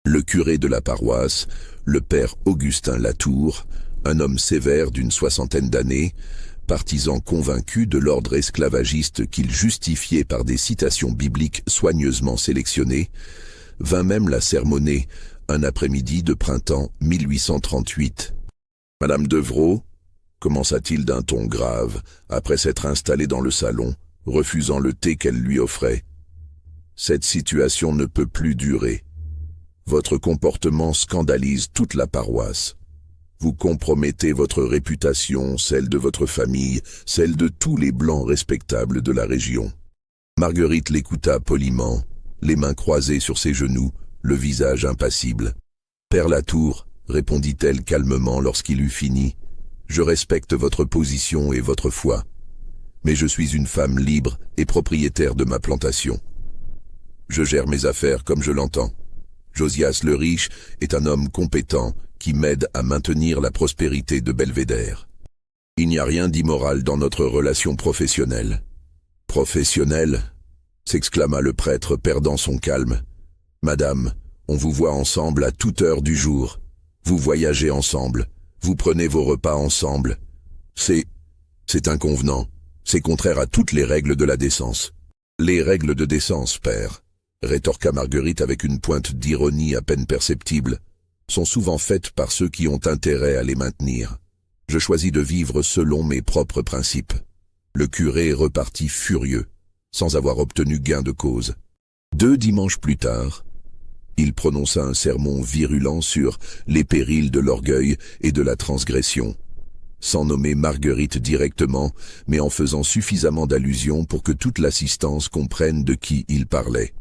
Le curé de la paroisse, le père Augustin Latour, un homme sévère d'une 60aine d'années, partisan convaincu de l'ordre esclavagiste qu'il justifiait par des citations bibliques soigneusement sélectionnées, vint même la sermonner un après-midi de printemps 1838. « Madame Devereux, commença-t-il d'un ton grave, après s'être installé dans le salon, refusant le thé qu'elle lui offrait. Cette situation ne peut plus durer. Votre comportement scandalise toute la paroisse. Vous compromettez votre réputation, celle de votre famille, celle de tous les blancs respectables de la région. Marguerite l'écouta poliment, les mains croisées sur ses genoux, le visage impassible. « Père Latour, répondit-elle calmement lorsqu'il eut fini, je respecte votre position et votre foi, mais je suis une femme libre et propriétaire de ma plantation. Je gère mes affaires comme je l'entends. Josias le Riche est un homme compétent qui m'aide à maintenir la prospérité de Belvédère. Il n'y a rien d'immoral dans notre relation professionnelle. » « Professionnelle » s'exclama le prêtre perdant son calme. « Madame, on vous voit ensemble à toute heure du jour. Vous voyagez ensemble. Vous prenez vos repas ensemble. C'est inconvenant. C'est contraire à toutes les règles de la décence. » « Les règles de décence, père, rétorqua Marguerite avec une pointe d'ironie à peine perceptible, sont souvent faites par ceux qui ont intérêt à les maintenir. Je choisis de vivre selon mes propres principes. Le curé repartit furieux, sans avoir obtenu gain de cause. 2 dimanches plus tard, il prononça un sermon virulent sur les périls de l'orgueil et de la transgression, sans nommer Marguerite directement, mais en faisant suffisamment d'allusions pour que toute l'assistance comprenne de qui il parlait.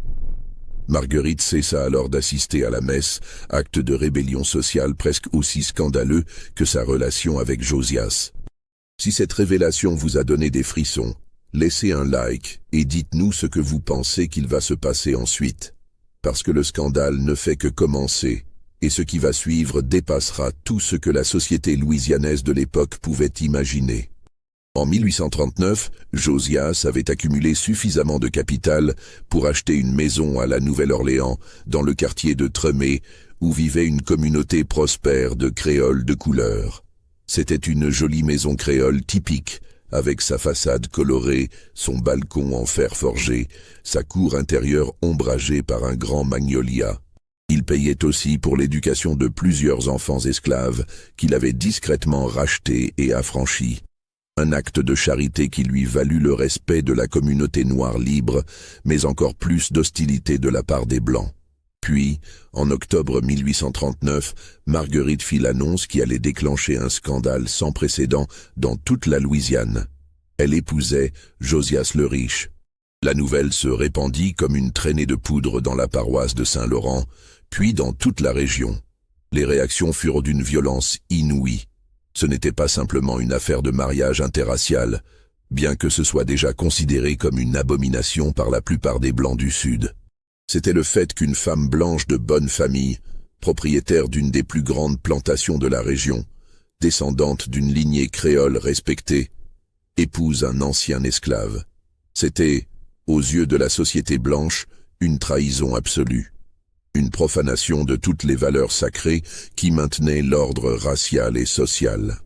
Marguerite cessa alors d'assister à la messe, acte de rébellion sociale presque aussi scandaleux que sa relation avec Josias. Si cette révélation vous a donné des frissons, laissez un like et dites-nous ce que vous pensez qu'il va se passer ensuite. Parce que le scandale ne fait que commencer, et ce qui va suivre dépassera tout ce que la société louisianaise de l'époque pouvait imaginer. En 1839, Josias avait accumulé suffisamment de capital pour acheter une maison à la Nouvelle-Orléans, dans le quartier de Tremé, où vivait une communauté prospère de créoles de couleur. C'était une jolie maison créole typique, avec sa façade colorée, son balcon en fer forgé, sa cour intérieure ombragée par un grand magnolia. Il payait aussi pour l'éducation de plusieurs enfants esclaves qu'il avait discrètement rachetés et affranchis. Un acte de charité qui lui valut le respect de la communauté noire libre, mais encore plus d'hostilité de la part des Blancs. Puis, en octobre 1839, Marguerite fit l'annonce qui allait déclencher un scandale sans précédent dans toute la Louisiane. Elle épousait Josias le Riche. La nouvelle se répandit comme une traînée de poudre dans la paroisse de Saint-Laurent, puis dans toute la région. Les réactions furent d'une violence inouïe. Ce n'était pas simplement une affaire de mariage interracial, bien que ce soit déjà considéré comme une abomination par la plupart des Blancs du Sud. C'était le fait qu'une femme blanche de bonne famille, propriétaire d'une des plus grandes plantations de la région, descendante d'une lignée créole respectée, épouse un ancien esclave. C'était, aux yeux de la société blanche, une trahison absolue, une profanation de toutes les valeurs sacrées qui maintenaient l'ordre racial et social.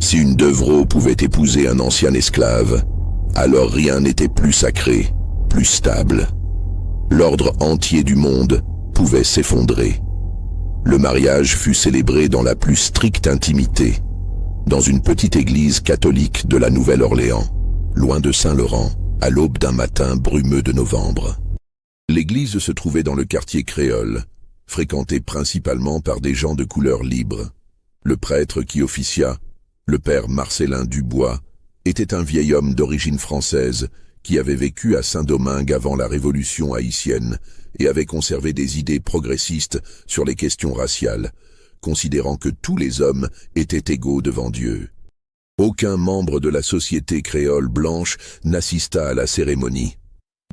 Si une Devereux pouvait épouser un ancien esclave, alors rien n'était plus sacré, plus stable. L'ordre entier du monde pouvait s'effondrer. Le mariage fut célébré dans la plus stricte intimité, dans une petite église catholique de la Nouvelle-Orléans, loin de Saint-Laurent, à l'aube d'un matin brumeux de novembre. L'église se trouvait dans le quartier créole, fréquenté principalement par des gens de couleur libre. Le prêtre qui officia, le père Marcellin Dubois, était un vieil homme d'origine française qui avait vécu à Saint-Domingue avant la Révolution haïtienne et avait conservé des idées progressistes sur les questions raciales, considérant que tous les hommes étaient égaux devant Dieu. Aucun membre de la société créole blanche n'assista à la cérémonie.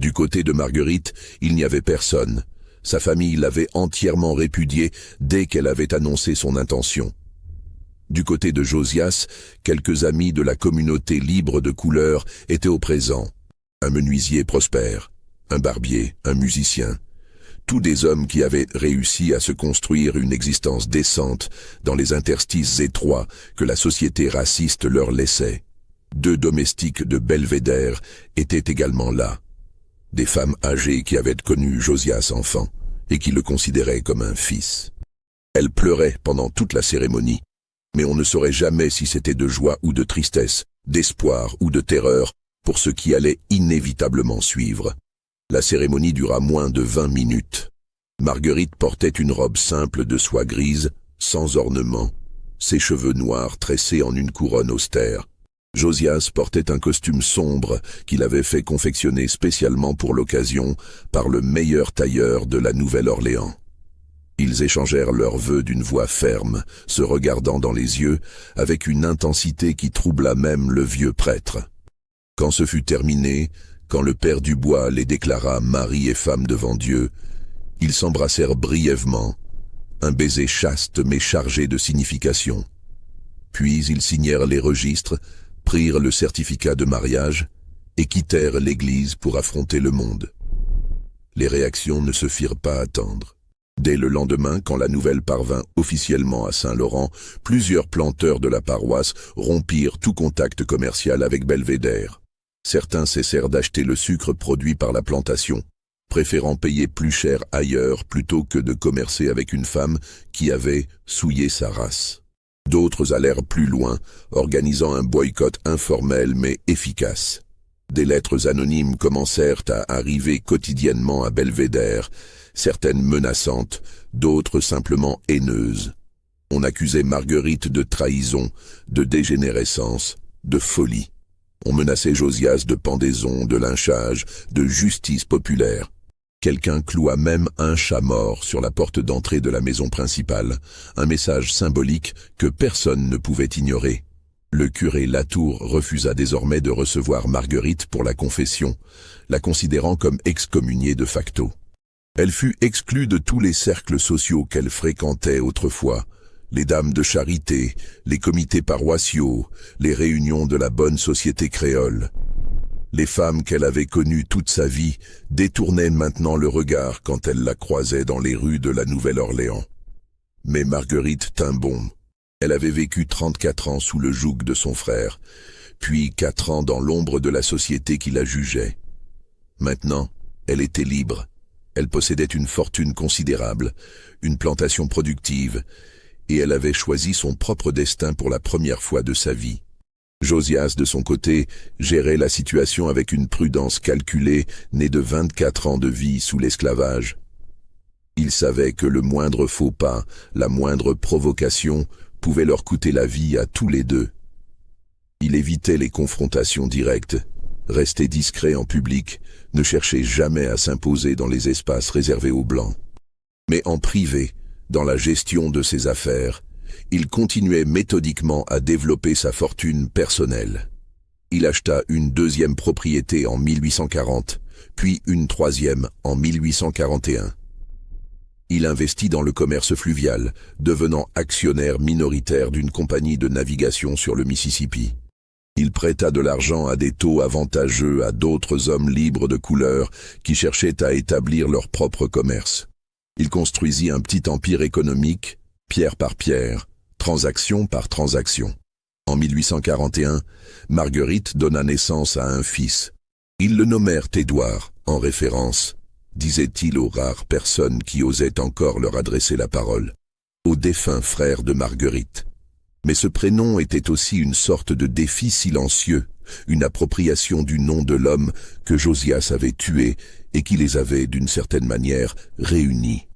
Du côté de Marguerite, il n'y avait personne. Sa famille l'avait entièrement répudiée dès qu'elle avait annoncé son intention. Du côté de Josias, quelques amis de la communauté libre de couleur étaient au présent. Un menuisier prospère, un barbier, un musicien, tous des hommes qui avaient réussi à se construire une existence décente dans les interstices étroits que la société raciste leur laissait. 2 domestiques de Belvédère étaient également là. Des femmes âgées qui avaient connu Josias enfant et qui le considéraient comme un fils. Elles pleuraient pendant toute la cérémonie, mais on ne saurait jamais si c'était de joie ou de tristesse, d'espoir ou de terreur, pour ce qui allait inévitablement suivre. La cérémonie dura moins de 20 minutes. Marguerite portait une robe simple de soie grise, sans ornement, ses cheveux noirs tressés en une couronne austère. Josias portait un costume sombre qu'il avait fait confectionner spécialement pour l'occasion par le meilleur tailleur de la Nouvelle-Orléans. Ils échangèrent leurs vœux d'une voix ferme, se regardant dans les yeux, avec une intensité qui troubla même le vieux prêtre. Quand ce fut terminé, quand le père Dubois les déclara mari et femme devant Dieu, ils s'embrassèrent brièvement, un baiser chaste mais chargé de signification. Puis ils signèrent les registres, prirent le certificat de mariage et quittèrent l'église pour affronter le monde. Les réactions ne se firent pas attendre. Dès le lendemain, quand la nouvelle parvint officiellement à Saint-Laurent, plusieurs planteurs de la paroisse rompirent tout contact commercial avec Belvédère. Certains cessèrent d'acheter le sucre produit par la plantation, préférant payer plus cher ailleurs plutôt que de commercer avec une femme qui avait souillé sa race. D'autres allèrent plus loin, organisant un boycott informel mais efficace. Des lettres anonymes commencèrent à arriver quotidiennement à Belvédère, certaines menaçantes, d'autres simplement haineuses. On accusait Marguerite de trahison, de dégénérescence, de folie. On menaçait Josias de pendaison, de lynchage, de justice populaire. Quelqu'un cloua même un chat mort sur la porte d'entrée de la maison principale, un message symbolique que personne ne pouvait ignorer. Le curé Latour refusa désormais de recevoir Marguerite pour la confession, la considérant comme excommuniée de facto. Elle fut exclue de tous les cercles sociaux qu'elle fréquentait autrefois, les dames de charité, les comités paroissiaux, les réunions de la bonne société créole. Les femmes qu'elle avait connues toute sa vie détournaient maintenant le regard quand elle la croisait dans les rues de la Nouvelle-Orléans. Mais Marguerite tint bon. Elle avait vécu 34 ans sous le joug de son frère, puis 4 ans dans l'ombre de la société qui la jugeait. Maintenant, elle était libre. Elle possédait une fortune considérable, une plantation productive, et elle avait choisi son propre destin pour la première fois de sa vie. Josias, de son côté, gérait la situation avec une prudence calculée, née de 24 ans de vie sous l'esclavage. Il savait que le moindre faux pas, la moindre provocation, pouvait leur coûter la vie à tous les deux. Il évitait les confrontations directes, restait discret en public, ne cherchait jamais à s'imposer dans les espaces réservés aux Blancs. Mais en privé, dans la gestion de ses affaires, il continuait méthodiquement à développer sa fortune personnelle. Il acheta une deuxième propriété en 1840, puis une troisième en 1841. Il investit dans le commerce fluvial, devenant actionnaire minoritaire d'une compagnie de navigation sur le Mississippi. Il prêta de l'argent à des taux avantageux à d'autres hommes libres de couleur qui cherchaient à établir leur propre commerce. Il construisit un petit empire économique, pierre par pierre, transaction par transaction. En 1841, Marguerite donna naissance à un fils. Ils le nommèrent Édouard, en référence, disait-il aux rares personnes qui osaient encore leur adresser la parole, au défunt frère de Marguerite. Mais ce prénom était aussi une sorte de défi silencieux, une appropriation du nom de l'homme que Josias avait tué et qui les avait, d'une certaine manière, réunis.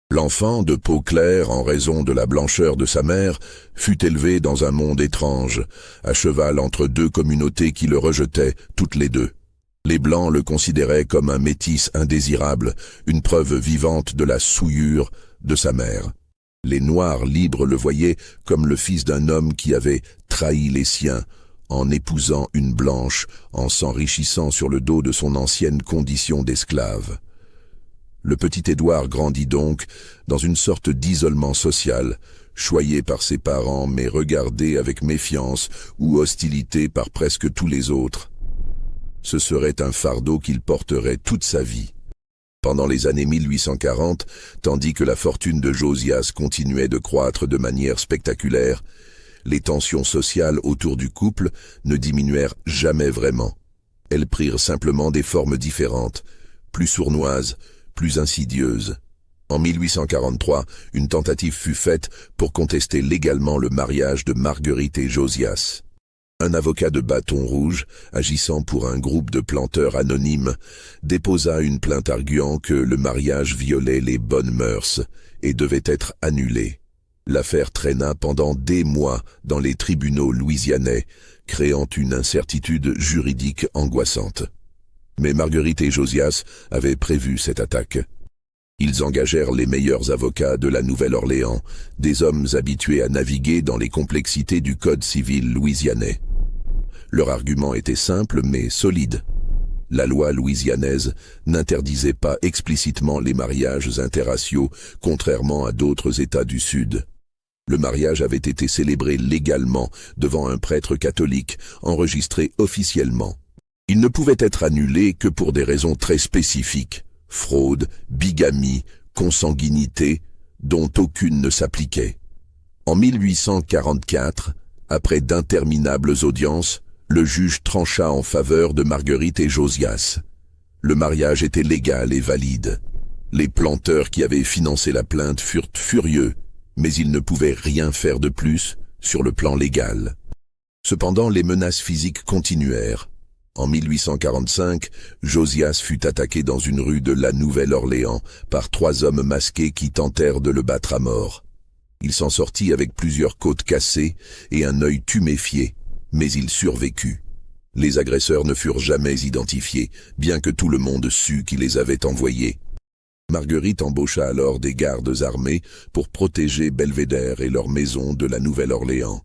L'enfant, de peau claire en raison de la blancheur de sa mère, fut élevé dans un monde étrange, à cheval entre deux communautés qui le rejetaient toutes les deux. Les Blancs le considéraient comme un métis indésirable, une preuve vivante de la souillure de sa mère. Les Noirs libres le voyaient comme le fils d'un homme qui avait trahi les siens, en épousant une blanche, en s'enrichissant sur le dos de son ancienne condition d'esclave. Le petit Édouard grandit donc dans une sorte d'isolement social, choyé par ses parents mais regardé avec méfiance ou hostilité par presque tous les autres. Ce serait un fardeau qu'il porterait toute sa vie. Pendant les années 1840, tandis que la fortune de Josias continuait de croître de manière spectaculaire, les tensions sociales autour du couple ne diminuèrent jamais vraiment. Elles prirent simplement des formes différentes, plus sournoises, plus insidieuses. En 1843, une tentative fut faite pour contester légalement le mariage de Marguerite et Josias. Un avocat de bâton rouge, agissant pour un groupe de planteurs anonymes, déposa une plainte arguant que le mariage violait les bonnes mœurs et devait être annulé. L'affaire traîna pendant des mois dans les tribunaux louisianais, créant une incertitude juridique angoissante. Mais Marguerite et Josias avaient prévu cette attaque. Ils engagèrent les meilleurs avocats de la Nouvelle-Orléans, des hommes habitués à naviguer dans les complexités du code civil louisianais. Leur argument était simple mais solide. La loi louisianaise n'interdisait pas explicitement les mariages interraciaux, contrairement à d'autres États du Sud. Le mariage avait été célébré légalement devant un prêtre catholique, enregistré officiellement. Il ne pouvait être annulé que pour des raisons très spécifiques: fraude, bigamie, consanguinité, dont aucune ne s'appliquait. En 1844, après d'interminables audiences, le juge trancha en faveur de Marguerite et Josias. Le mariage était légal et valide. Les planteurs qui avaient financé la plainte furent furieux, mais ils ne pouvaient rien faire de plus sur le plan légal. Cependant, les menaces physiques continuèrent. En 1845, Josias fut attaqué dans une rue de la Nouvelle-Orléans par 3 hommes masqués qui tentèrent de le battre à mort. Il s'en sortit avec plusieurs côtes cassées et un œil tuméfié, mais il survécut. Les agresseurs ne furent jamais identifiés, bien que tout le monde sût qui les avait envoyés. Marguerite embaucha alors des gardes armés pour protéger Belvédère et leur maison de la Nouvelle-Orléans.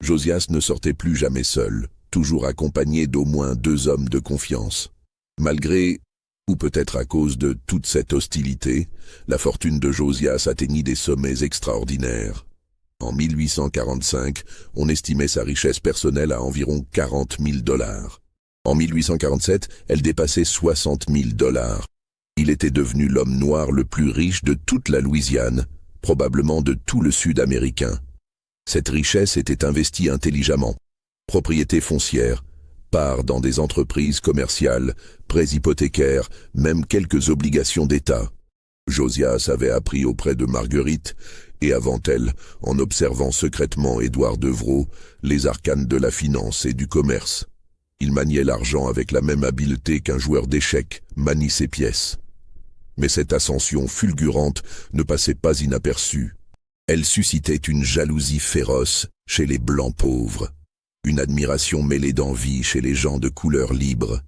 Josias ne sortait plus jamais seul, toujours accompagné d'au moins 2 hommes de confiance. Malgré, ou peut-être à cause de toute cette hostilité, la fortune de Josias atteignit des sommets extraordinaires. En 1845, on estimait sa richesse personnelle à environ 40 000 $. En 1847, elle dépassait 60 000 $. Il était devenu l'homme noir le plus riche de toute la Louisiane, probablement de tout le Sud américain. Cette richesse était investie intelligemment. Propriétés foncières, parts dans des entreprises commerciales, prêts hypothécaires, même quelques obligations d'État. Josias avait appris auprès de Marguerite, et avant elle, en observant secrètement Édouard Devereux, les arcanes de la finance et du commerce. Il maniait l'argent avec la même habileté qu'un joueur d'échecs manie ses pièces. Mais cette ascension fulgurante ne passait pas inaperçue. Elle suscitait une jalousie féroce chez les blancs pauvres, une admiration mêlée d'envie chez les gens de couleur libre,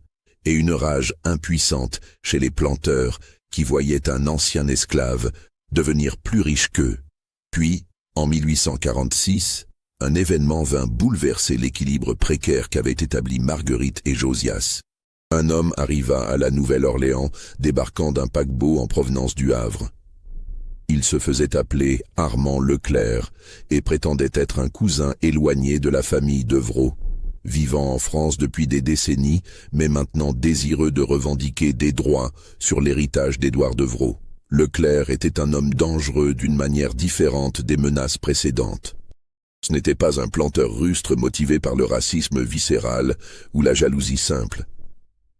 et une rage impuissante chez les planteurs qui voyaient un ancien esclave devenir plus riche qu'eux. Puis, en 1846, un événement vint bouleverser l'équilibre précaire qu'avaient établi Marguerite et Josias. Un homme arriva à la Nouvelle-Orléans, débarquant d'un paquebot en provenance du Havre. Il se faisait appeler Armand Leclerc et prétendait être un cousin éloigné de la famille Devereux, vivant en France depuis des décennies, mais maintenant désireux de revendiquer des droits sur l'héritage d'Édouard Devereux. Leclerc était un homme dangereux d'une manière différente des menaces précédentes. Ce n'était pas un planteur rustre motivé par le racisme viscéral ou la jalousie simple.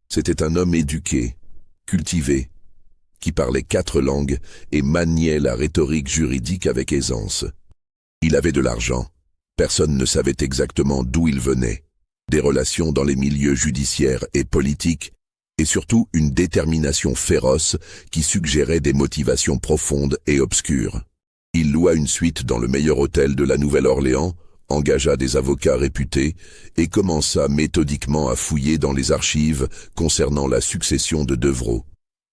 C'était un homme éduqué, cultivé, qui parlait 4 langues et maniait la rhétorique juridique avec aisance. Il avait de l'argent. Personne ne savait exactement d'où il venait. Des relations dans les milieux judiciaires et politiques, et surtout une détermination féroce qui suggérait des motivations profondes et obscures. Il loua une suite dans le meilleur hôtel de la Nouvelle-Orléans, engagea des avocats réputés et commença méthodiquement à fouiller dans les archives concernant la succession de Devereux.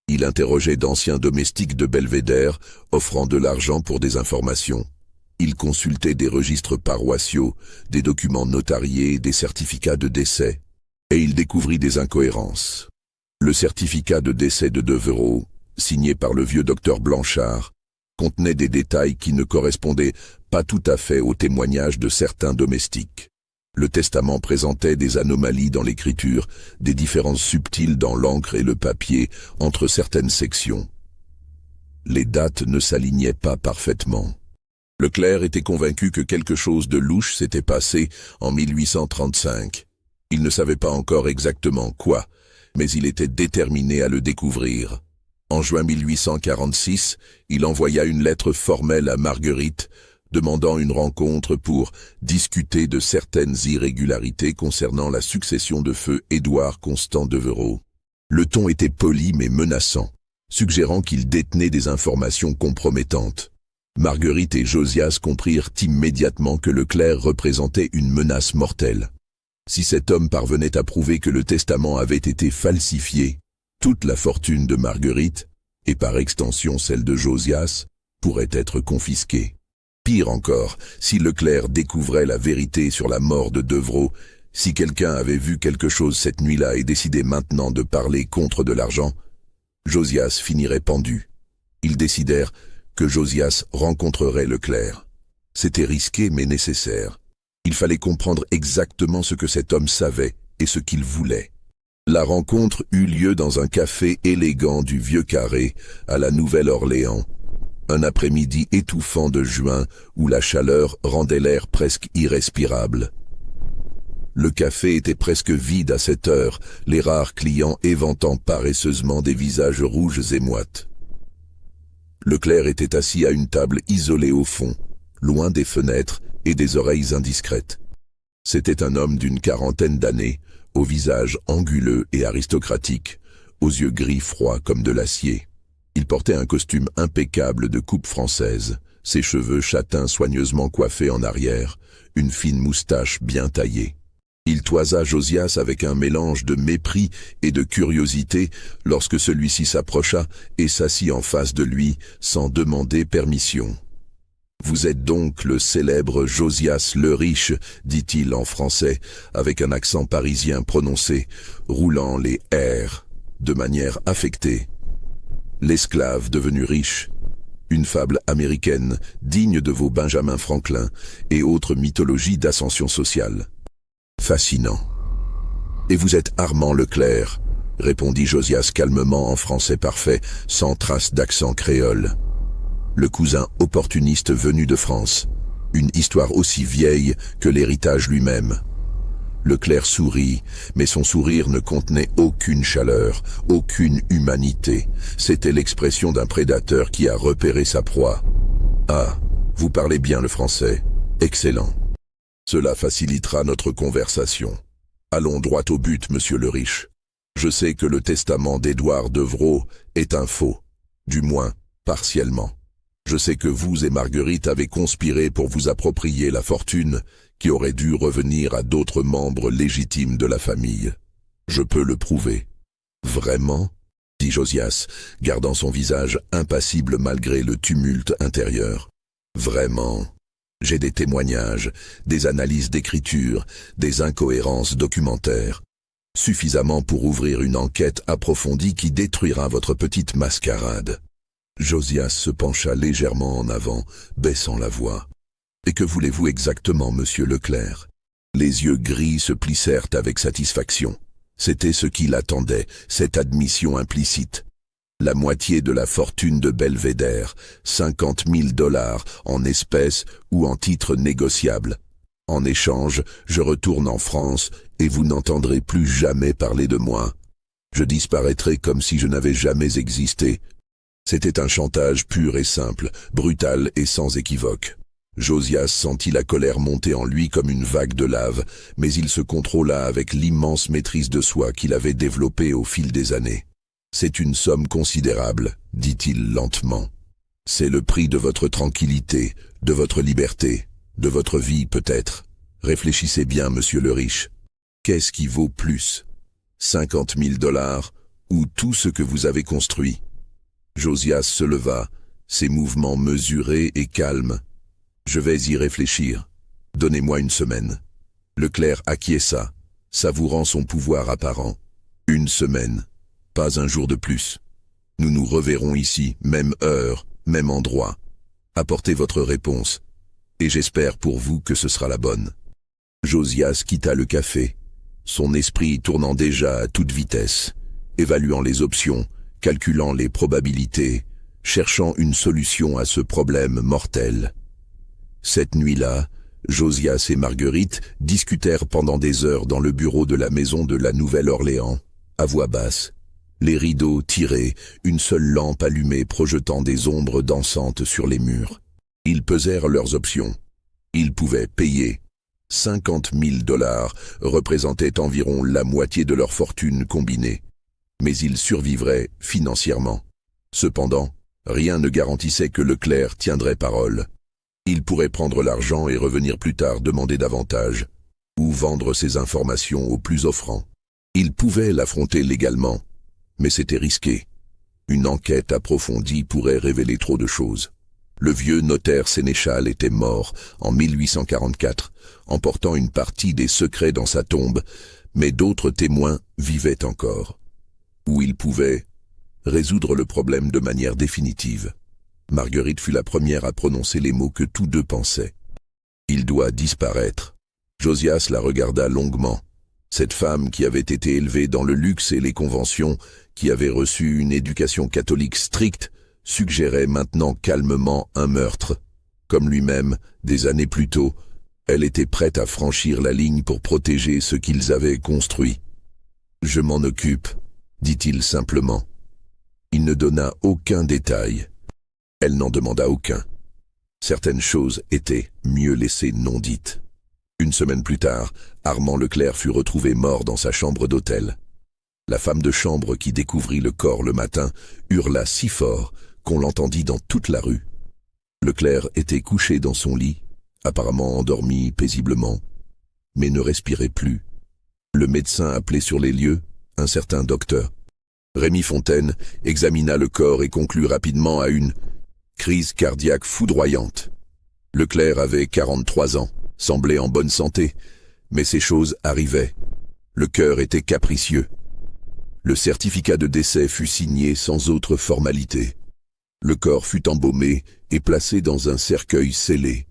Il interrogeait d'anciens domestiques de Belvédère, offrant de l'argent pour des informations. Il consultait des registres paroissiaux, des documents notariés, des certificats de décès, et il découvrit des incohérences. Le certificat de décès de Devereux, signé par le vieux docteur Blanchard, contenait des détails qui ne correspondaient pas tout à fait aux témoignages de certains domestiques. Le testament présentait des anomalies dans l'écriture, des différences subtiles dans l'encre et le papier entre certaines sections. Les dates ne s'alignaient pas parfaitement. Leclerc était convaincu que quelque chose de louche s'était passé en 1835. Il ne savait pas encore exactement quoi, mais il était déterminé à le découvrir. En juin 1846, il envoya une lettre formelle à Marguerite, demandant une rencontre pour discuter de certaines irrégularités concernant la succession de feu Édouard Constant Devereux. Le ton était poli mais menaçant, suggérant qu'il détenait des informations compromettantes. Marguerite et Josias comprirent immédiatement que Leclerc représentait une menace mortelle. Si cet homme parvenait à prouver que le testament avait été falsifié, toute la fortune de Marguerite, et par extension celle de Josias, pourrait être confisquée. Pire encore, si Leclerc découvrait la vérité sur la mort de Devereux, si quelqu'un avait vu quelque chose cette nuit-là et décidait maintenant de parler contre de l'argent, Josias finirait pendu. Ils décidèrent que Josias rencontrerait Leclerc. C'était risqué mais nécessaire. Il fallait comprendre exactement ce que cet homme savait et ce qu'il voulait. La rencontre eut lieu dans un café élégant du Vieux Carré, à la Nouvelle-Orléans. Un après-midi étouffant de juin où la chaleur rendait l'air presque irrespirable. Le café était presque vide à cette heure, les rares clients éventant paresseusement des visages rouges et moites. Leclerc était assis à une table isolée au fond, loin des fenêtres et des oreilles indiscrètes. C'était un homme d'une quarantaine d'années, au visage anguleux et aristocratique, aux yeux gris froids comme de l'acier. Il portait un costume impeccable de coupe française, ses cheveux châtains soigneusement coiffés en arrière, une fine moustache bien taillée. Il toisa Josias avec un mélange de mépris et de curiosité lorsque celui-ci s'approcha et s'assit en face de lui sans demander permission. « Vous êtes donc le célèbre Josias le Riche » dit-il en français, avec un accent parisien prononcé, roulant les R de manière affectée. L'esclave devenu riche, une fable américaine digne de vos Benjamin Franklin et autres mythologies d'ascension sociale. Fascinant. Et vous êtes Armand Leclerc, répondit Josias calmement en français parfait, sans trace d'accent créole. Le cousin opportuniste venu de France, une histoire aussi vieille que l'héritage lui-même. Leclerc sourit, mais son sourire ne contenait aucune chaleur, aucune humanité. C'était l'expression d'un prédateur qui a repéré sa proie. « Ah, vous parlez bien le français. Excellent. Cela facilitera notre conversation. Allons droit au but, monsieur le Riche. Je sais que le testament d'Édouard Devereux est un faux, du moins partiellement. Je sais que vous et Marguerite avez conspiré pour vous approprier la fortune qui aurait dû revenir à d'autres membres légitimes de la famille. Je peux le prouver. »« Vraiment ?» dit Josias, gardant son visage impassible malgré le tumulte intérieur. « Vraiment. J'ai des témoignages, des analyses d'écriture, des incohérences documentaires. Suffisamment pour ouvrir une enquête approfondie qui détruira votre petite mascarade. » Josias se pencha légèrement en avant, baissant la voix. « Et que voulez-vous exactement, monsieur Leclerc ?» Les yeux gris se plissèrent avec satisfaction. C'était ce qu'il attendait, cette admission implicite. La moitié de la fortune de Belvédère, 50 000 $ en espèces ou en titres négociables. En échange, je retourne en France et vous n'entendrez plus jamais parler de moi. Je disparaîtrai comme si je n'avais jamais existé. C'était un chantage pur et simple, brutal et sans équivoque. Josias sentit la colère monter en lui comme une vague de lave, mais il se contrôla avec l'immense maîtrise de soi qu'il avait développée au fil des années. « C'est une somme considérable, dit-il lentement. C'est le prix de votre tranquillité, de votre liberté, de votre vie peut-être. Réfléchissez bien, monsieur le Riche. Qu'est-ce qui vaut plus? 50 000 $ ou tout ce que vous avez construit ?» Josias se leva, ses mouvements mesurés et calmes. « Je vais y réfléchir. Donnez-moi une semaine. » Leclerc acquiesça, savourant son pouvoir apparent. « Une semaine. Pas un jour de plus. Nous nous reverrons ici, même heure, même endroit. Apportez votre réponse, et j'espère pour vous que ce sera la bonne. » Josias quitta le café, son esprit tournant déjà à toute vitesse, évaluant les options, calculant les probabilités, cherchant une solution à ce problème mortel. Cette nuit-là, Josias et Marguerite discutèrent pendant des heures dans le bureau de la maison de la Nouvelle-Orléans, à voix basse. Les rideaux tirés, une seule lampe allumée projetant des ombres dansantes sur les murs. Ils pesèrent leurs options. Ils pouvaient payer. 50 000 $ représentaient environ la moitié de leur fortune combinée. Mais ils survivraient financièrement. Cependant, rien ne garantissait que Leclerc tiendrait parole. Il pourrait prendre l'argent et revenir plus tard demander davantage, ou vendre ses informations au plus offrant. Il pouvait l'affronter légalement, mais c'était risqué. Une enquête approfondie pourrait révéler trop de choses. Le vieux notaire sénéchal était mort en 1844, emportant une partie des secrets dans sa tombe, mais d'autres témoins vivaient encore. Où il pouvait résoudre le problème de manière définitive. Marguerite fut la première à prononcer les mots que tous deux pensaient. Il doit disparaître. Josias la regarda longuement. Cette femme qui avait été élevée dans le luxe et les conventions, qui avait reçu une éducation catholique stricte, suggérait maintenant calmement un meurtre. Comme lui-même, des années plus tôt, elle était prête à franchir la ligne pour protéger ce qu'ils avaient construit. « Je m'en occupe », dit-il simplement. Il ne donna aucun détail. Elle n'en demanda aucun. Certaines choses étaient mieux laissées non dites. Une semaine plus tard, Armand Leclerc fut retrouvé mort dans sa chambre d'hôtel. La femme de chambre qui découvrit le corps le matin hurla si fort qu'on l'entendit dans toute la rue. Leclerc était couché dans son lit, apparemment endormi paisiblement, mais ne respirait plus. Le médecin appelé sur les lieux, un certain docteur Rémy Fontaine, examina le corps et conclut rapidement à une crise cardiaque foudroyante. Leclerc avait 43 ans, semblait en bonne santé, mais ces choses arrivaient. Le cœur était capricieux. Le certificat de décès fut signé sans autre formalité. Le corps fut embaumé et placé dans un cercueil scellé.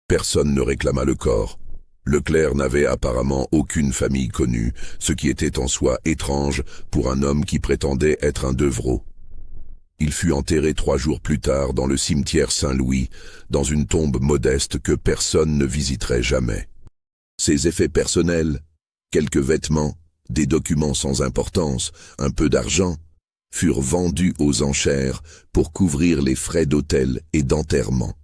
Personne ne réclama le corps. Leclerc n'avait apparemment aucune famille connue, ce qui était en soi étrange pour un homme qui prétendait être un Devreau. Il fut enterré 3 jours plus tard dans le cimetière Saint-Louis, dans une tombe modeste que personne ne visiterait jamais. Ses effets personnels, quelques vêtements, des documents sans importance, un peu d'argent, furent vendus aux enchères pour couvrir les frais d'hôtel et d'enterrement.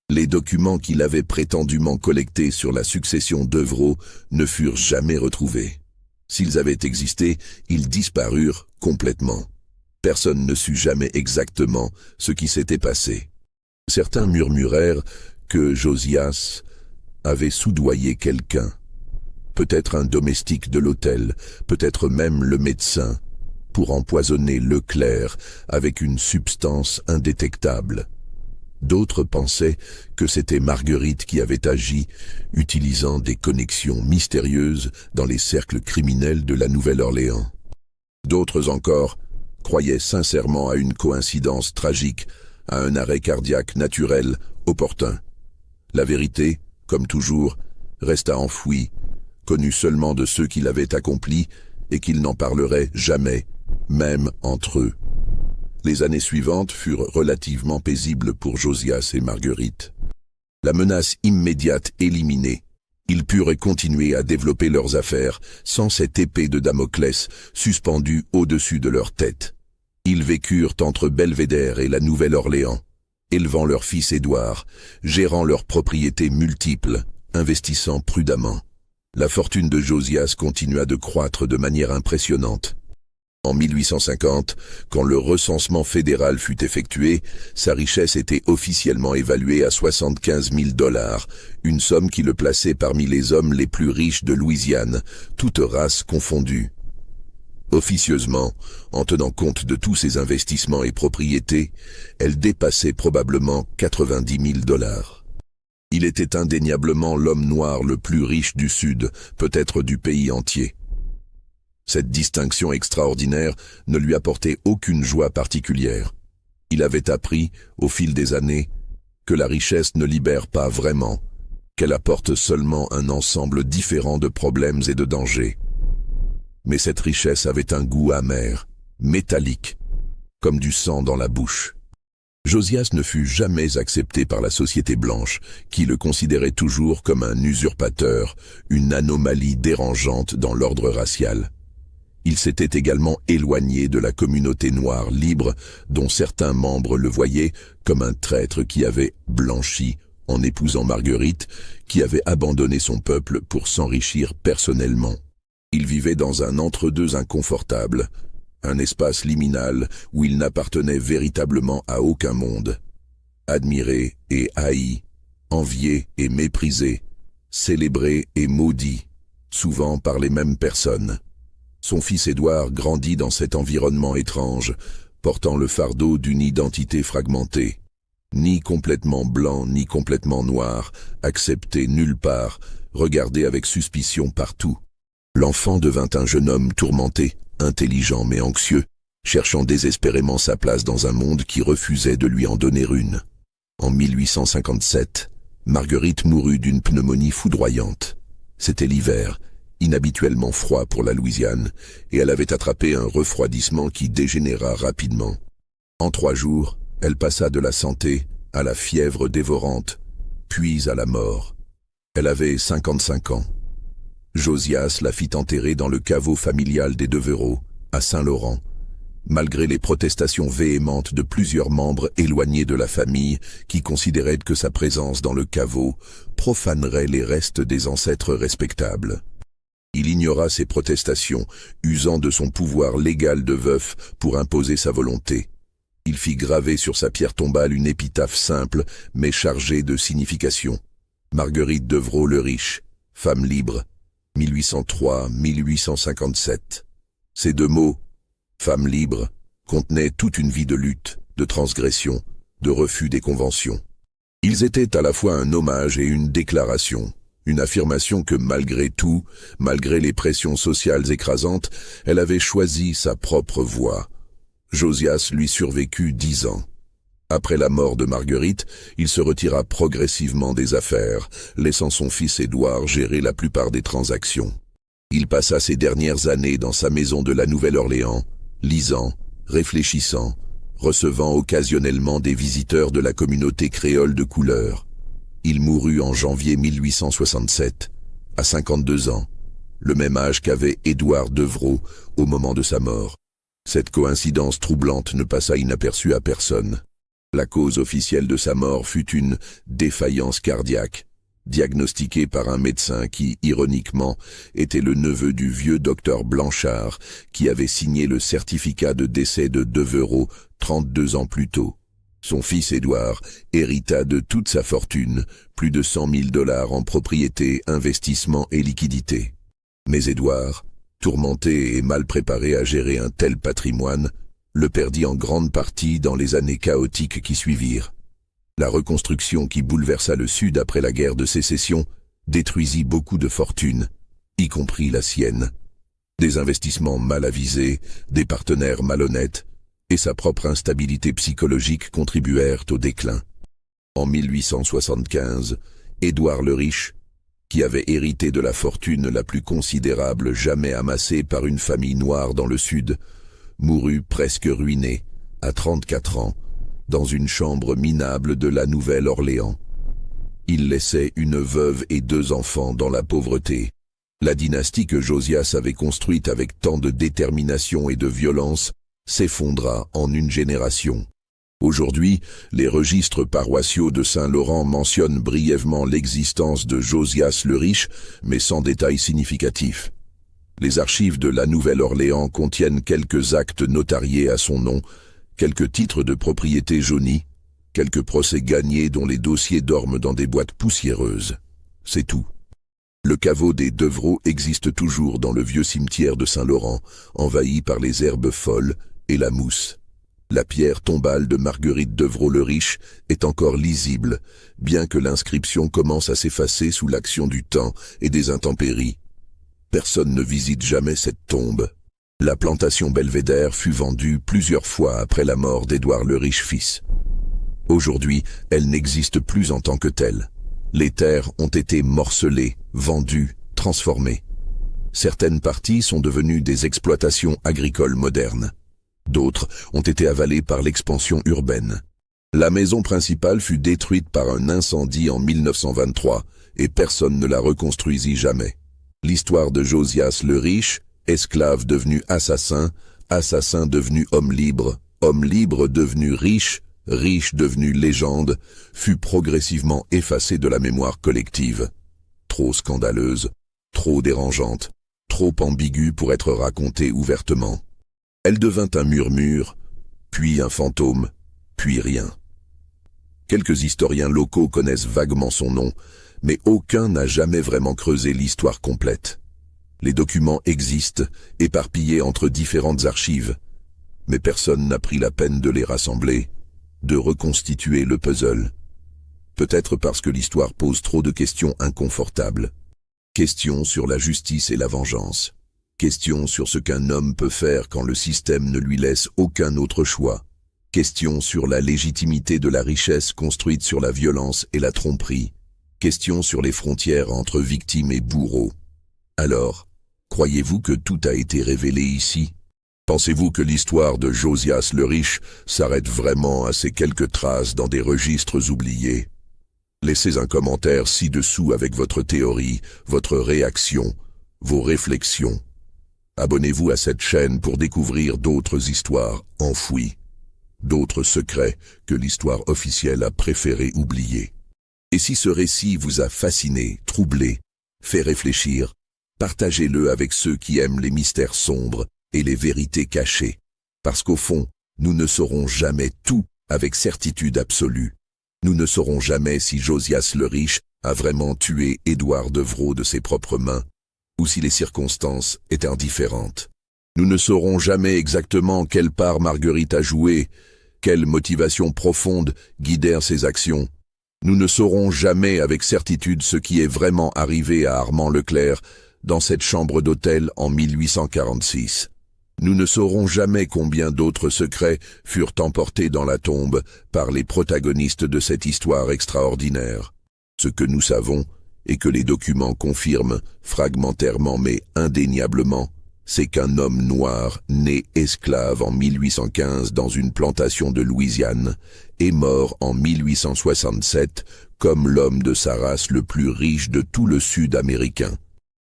Les documents qu'il avait prétendument collectés sur la succession Devreau ne furent jamais retrouvés. S'ils avaient existé, ils disparurent complètement. Personne ne sut jamais exactement ce qui s'était passé. Certains murmurèrent que Josias avait soudoyé quelqu'un. Peut-être un domestique de l'hôtel, peut-être même le médecin, pour empoisonner Leclerc avec une substance indétectable. D'autres pensaient que c'était Marguerite qui avait agi, utilisant des connexions mystérieuses dans les cercles criminels de la Nouvelle-Orléans. D'autres encore croyaient sincèrement à une coïncidence tragique, à un arrêt cardiaque naturel, opportun. La vérité, comme toujours, resta enfouie, connue seulement de ceux qui l'avaient accomplie et qu'ils n'en parleraient jamais, même entre eux. Les années suivantes furent relativement paisibles pour Josias et Marguerite. La menace immédiate éliminée, ils purent continuer à développer leurs affaires sans cette épée de Damoclès suspendue au-dessus de leur tête. Ils vécurent entre Belvédère et la Nouvelle-Orléans, élevant leur fils Édouard, gérant leurs propriétés multiples, investissant prudemment. La fortune de Josias continua de croître de manière impressionnante. En 1850, quand le recensement fédéral fut effectué, sa richesse était officiellement évaluée à 75 000 $, une somme qui le plaçait parmi les hommes les plus riches de Louisiane, toutes races confondues. Officieusement, en tenant compte de tous ses investissements et propriétés, elle dépassait probablement 90 000 $. Il était indéniablement l'homme noir le plus riche du Sud, peut-être du pays entier. Cette distinction extraordinaire ne lui apportait aucune joie particulière. Il avait appris, au fil des années, que la richesse ne libère pas vraiment, qu'elle apporte seulement un ensemble différent de problèmes et de dangers. Mais cette richesse avait un goût amer, métallique, comme du sang dans la bouche. Josias ne fut jamais accepté par la société blanche, qui le considérait toujours comme un usurpateur, une anomalie dérangeante dans l'ordre racial. Il s'était également éloigné de la communauté noire libre, dont certains membres le voyaient comme un traître qui avait blanchi en épousant Marguerite, qui avait abandonné son peuple pour s'enrichir personnellement. Il vivait dans un entre-deux inconfortable, un espace liminal où il n'appartenait véritablement à aucun monde. Admiré et haï, envié et méprisé, célébré et maudit, souvent par les mêmes personnes. Son fils Édouard grandit dans cet environnement étrange, portant le fardeau d'une identité fragmentée. Ni complètement blanc, ni complètement noir, accepté nulle part, regardé avec suspicion partout. L'enfant devint un jeune homme tourmenté, intelligent mais anxieux, cherchant désespérément sa place dans un monde qui refusait de lui en donner une. En 1857, Marguerite mourut d'une pneumonie foudroyante. C'était l'hiver, inhabituellement froid pour la Louisiane, et elle avait attrapé un refroidissement qui dégénéra rapidement. En 3 jours, elle passa de la santé à la fièvre dévorante, puis à la mort. Elle avait 55 ans. Josias la fit enterrer dans le caveau familial des Devereux, à Saint-Laurent, malgré les protestations véhémentes de plusieurs membres éloignés de la famille qui considéraient que sa présence dans le caveau profanerait les restes des ancêtres respectables. Il ignora ces protestations, usant de son pouvoir légal de veuf pour imposer sa volonté. Il fit graver sur sa pierre tombale une épitaphe simple, mais chargée de signification. Marguerite Devereux le Riche, femme libre, 1803-1857. Ces 2 mots, femme libre, contenaient toute une vie de lutte, de transgression, de refus des conventions. Ils étaient à la fois un hommage et une déclaration. Une affirmation que malgré tout, malgré les pressions sociales écrasantes, elle avait choisi sa propre voie. Josias lui survécut 10 ans. Après la mort de Marguerite, il se retira progressivement des affaires, laissant son fils Édouard gérer la plupart des transactions. Il passa ses dernières années dans sa maison de la Nouvelle-Orléans, lisant, réfléchissant, recevant occasionnellement des visiteurs de la communauté créole de couleur. Il mourut en janvier 1867, à 52 ans, le même âge qu'avait Édouard Devereux au moment de sa mort. Cette coïncidence troublante ne passa inaperçue à personne. La cause officielle de sa mort fut une défaillance cardiaque, diagnostiquée par un médecin qui, ironiquement, était le neveu du vieux docteur Blanchard, qui avait signé le certificat de décès de Devereux 32 ans plus tôt. Son fils Édouard hérita de toute sa fortune, plus de 100 000 $ en propriétés, investissements et liquidités. Mais Édouard, tourmenté et mal préparé à gérer un tel patrimoine, le perdit en grande partie dans les années chaotiques qui suivirent. La reconstruction qui bouleversa le Sud après la guerre de sécession détruisit beaucoup de fortunes, y compris la sienne. Des investissements mal avisés, des partenaires malhonnêtes, et sa propre instabilité psychologique contribuèrent au déclin. En 1875, Édouard le Riche, qui avait hérité de la fortune la plus considérable jamais amassée par une famille noire dans le Sud, mourut presque ruiné, à 34 ans, dans une chambre minable de la Nouvelle-Orléans. Il laissait une veuve et 2 enfants dans la pauvreté. La dynastie que Josias avait construite avec tant de détermination et de violence s'effondra en une génération. Aujourd'hui, les registres paroissiaux de Saint-Laurent mentionnent brièvement l'existence de Josias le Riche, mais sans détails significatifs. Les archives de la Nouvelle-Orléans contiennent quelques actes notariés à son nom, quelques titres de propriété jaunis, quelques procès gagnés dont les dossiers dorment dans des boîtes poussiéreuses. C'est tout. Le caveau des Devereux existe toujours dans le vieux cimetière de Saint-Laurent, envahi par les herbes folles et la mousse. La pierre tombale de Marguerite Devereux le Riche est encore lisible, bien que l'inscription commence à s'effacer sous l'action du temps et des intempéries. Personne ne visite jamais cette tombe. La plantation Belvédère fut vendue plusieurs fois après la mort d'Édouard le Riche fils. Aujourd'hui, elle n'existe plus en tant que telle. Les terres ont été morcelées, vendues, transformées. Certaines parties sont devenues des exploitations agricoles modernes. D'autres ont été avalées par l'expansion urbaine. La maison principale fut détruite par un incendie en 1923 et personne ne la reconstruisit jamais. L'histoire de Josias le Riche, esclave devenu assassin, assassin devenu homme libre devenu riche, riche devenu légende, fut progressivement effacée de la mémoire collective. Trop scandaleuse, trop dérangeante, trop ambiguë pour être racontée ouvertement. Elle devint un murmure, puis un fantôme, puis rien. Quelques historiens locaux connaissent vaguement son nom, mais aucun n'a jamais vraiment creusé l'histoire complète. Les documents existent, éparpillés entre différentes archives, mais personne n'a pris la peine de les rassembler, de reconstituer le puzzle. Peut-être parce que l'histoire pose trop de questions inconfortables. Questions sur la justice et la vengeance. Questions sur ce qu'un homme peut faire quand le système ne lui laisse aucun autre choix. Questions sur la légitimité de la richesse construite sur la violence et la tromperie. Questions sur les frontières entre victimes et bourreaux. Alors, croyez-vous que tout a été révélé ici ? Pensez-vous que l'histoire de Josias le Riche s'arrête vraiment à ces quelques traces dans des registres oubliés? Laissez un commentaire ci-dessous avec votre théorie, votre réaction, vos réflexions. Abonnez-vous à cette chaîne pour découvrir d'autres histoires enfouies, d'autres secrets que l'histoire officielle a préféré oublier. Et si ce récit vous a fasciné, troublé, fait réfléchir, partagez-le avec ceux qui aiment les mystères sombres et les vérités cachées, parce qu'au fond, nous ne saurons jamais tout avec certitude absolue. Nous ne saurons jamais si Josias le Riche a vraiment tué Édouard Devereux de ses propres mains, ou si les circonstances étaient indifférentes. Nous ne saurons jamais exactement quelle part Marguerite a joué, quelles motivations profondes guidèrent ses actions. Nous ne saurons jamais avec certitude ce qui est vraiment arrivé à Armand Leclerc dans cette chambre d'hôtel en 1846. Nous ne saurons jamais combien d'autres secrets furent emportés dans la tombe par les protagonistes de cette histoire extraordinaire. Ce que nous savons, et que les documents confirment, fragmentairement mais indéniablement, c'est qu'un homme noir, né esclave en 1815 dans une plantation de Louisiane, est mort en 1867 comme l'homme de sa race le plus riche de tout le Sud américain.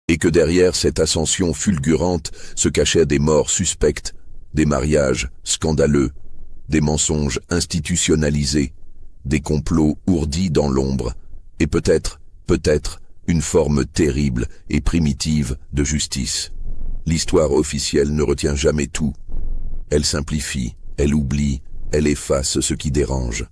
Et que derrière cette ascension fulgurante se cachaient des morts suspectes, des mariages scandaleux, des mensonges institutionnalisés, des complots ourdis dans l'ombre, et peut-être, une forme terrible et primitive de justice. L'histoire officielle ne retient jamais tout. Elle simplifie, elle oublie, elle efface ce qui dérange.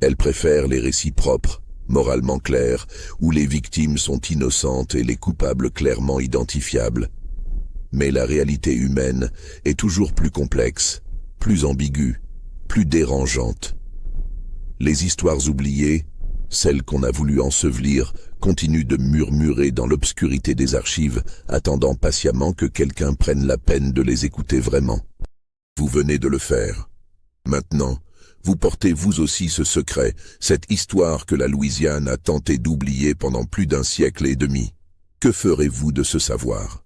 Elle préfère les récits propres, moralement clairs, où les victimes sont innocentes et les coupables clairement identifiables. Mais la réalité humaine est toujours plus complexe, plus ambiguë, plus dérangeante. Les histoires oubliées, celles qu'on a voulu ensevelir, continuent de murmurer dans l'obscurité des archives, attendant patiemment que quelqu'un prenne la peine de les écouter vraiment. Vous venez de le faire. Maintenant, vous portez vous aussi ce secret, cette histoire que la Louisiane a tenté d'oublier pendant plus d'un siècle et demi. Que ferez-vous de ce savoir ?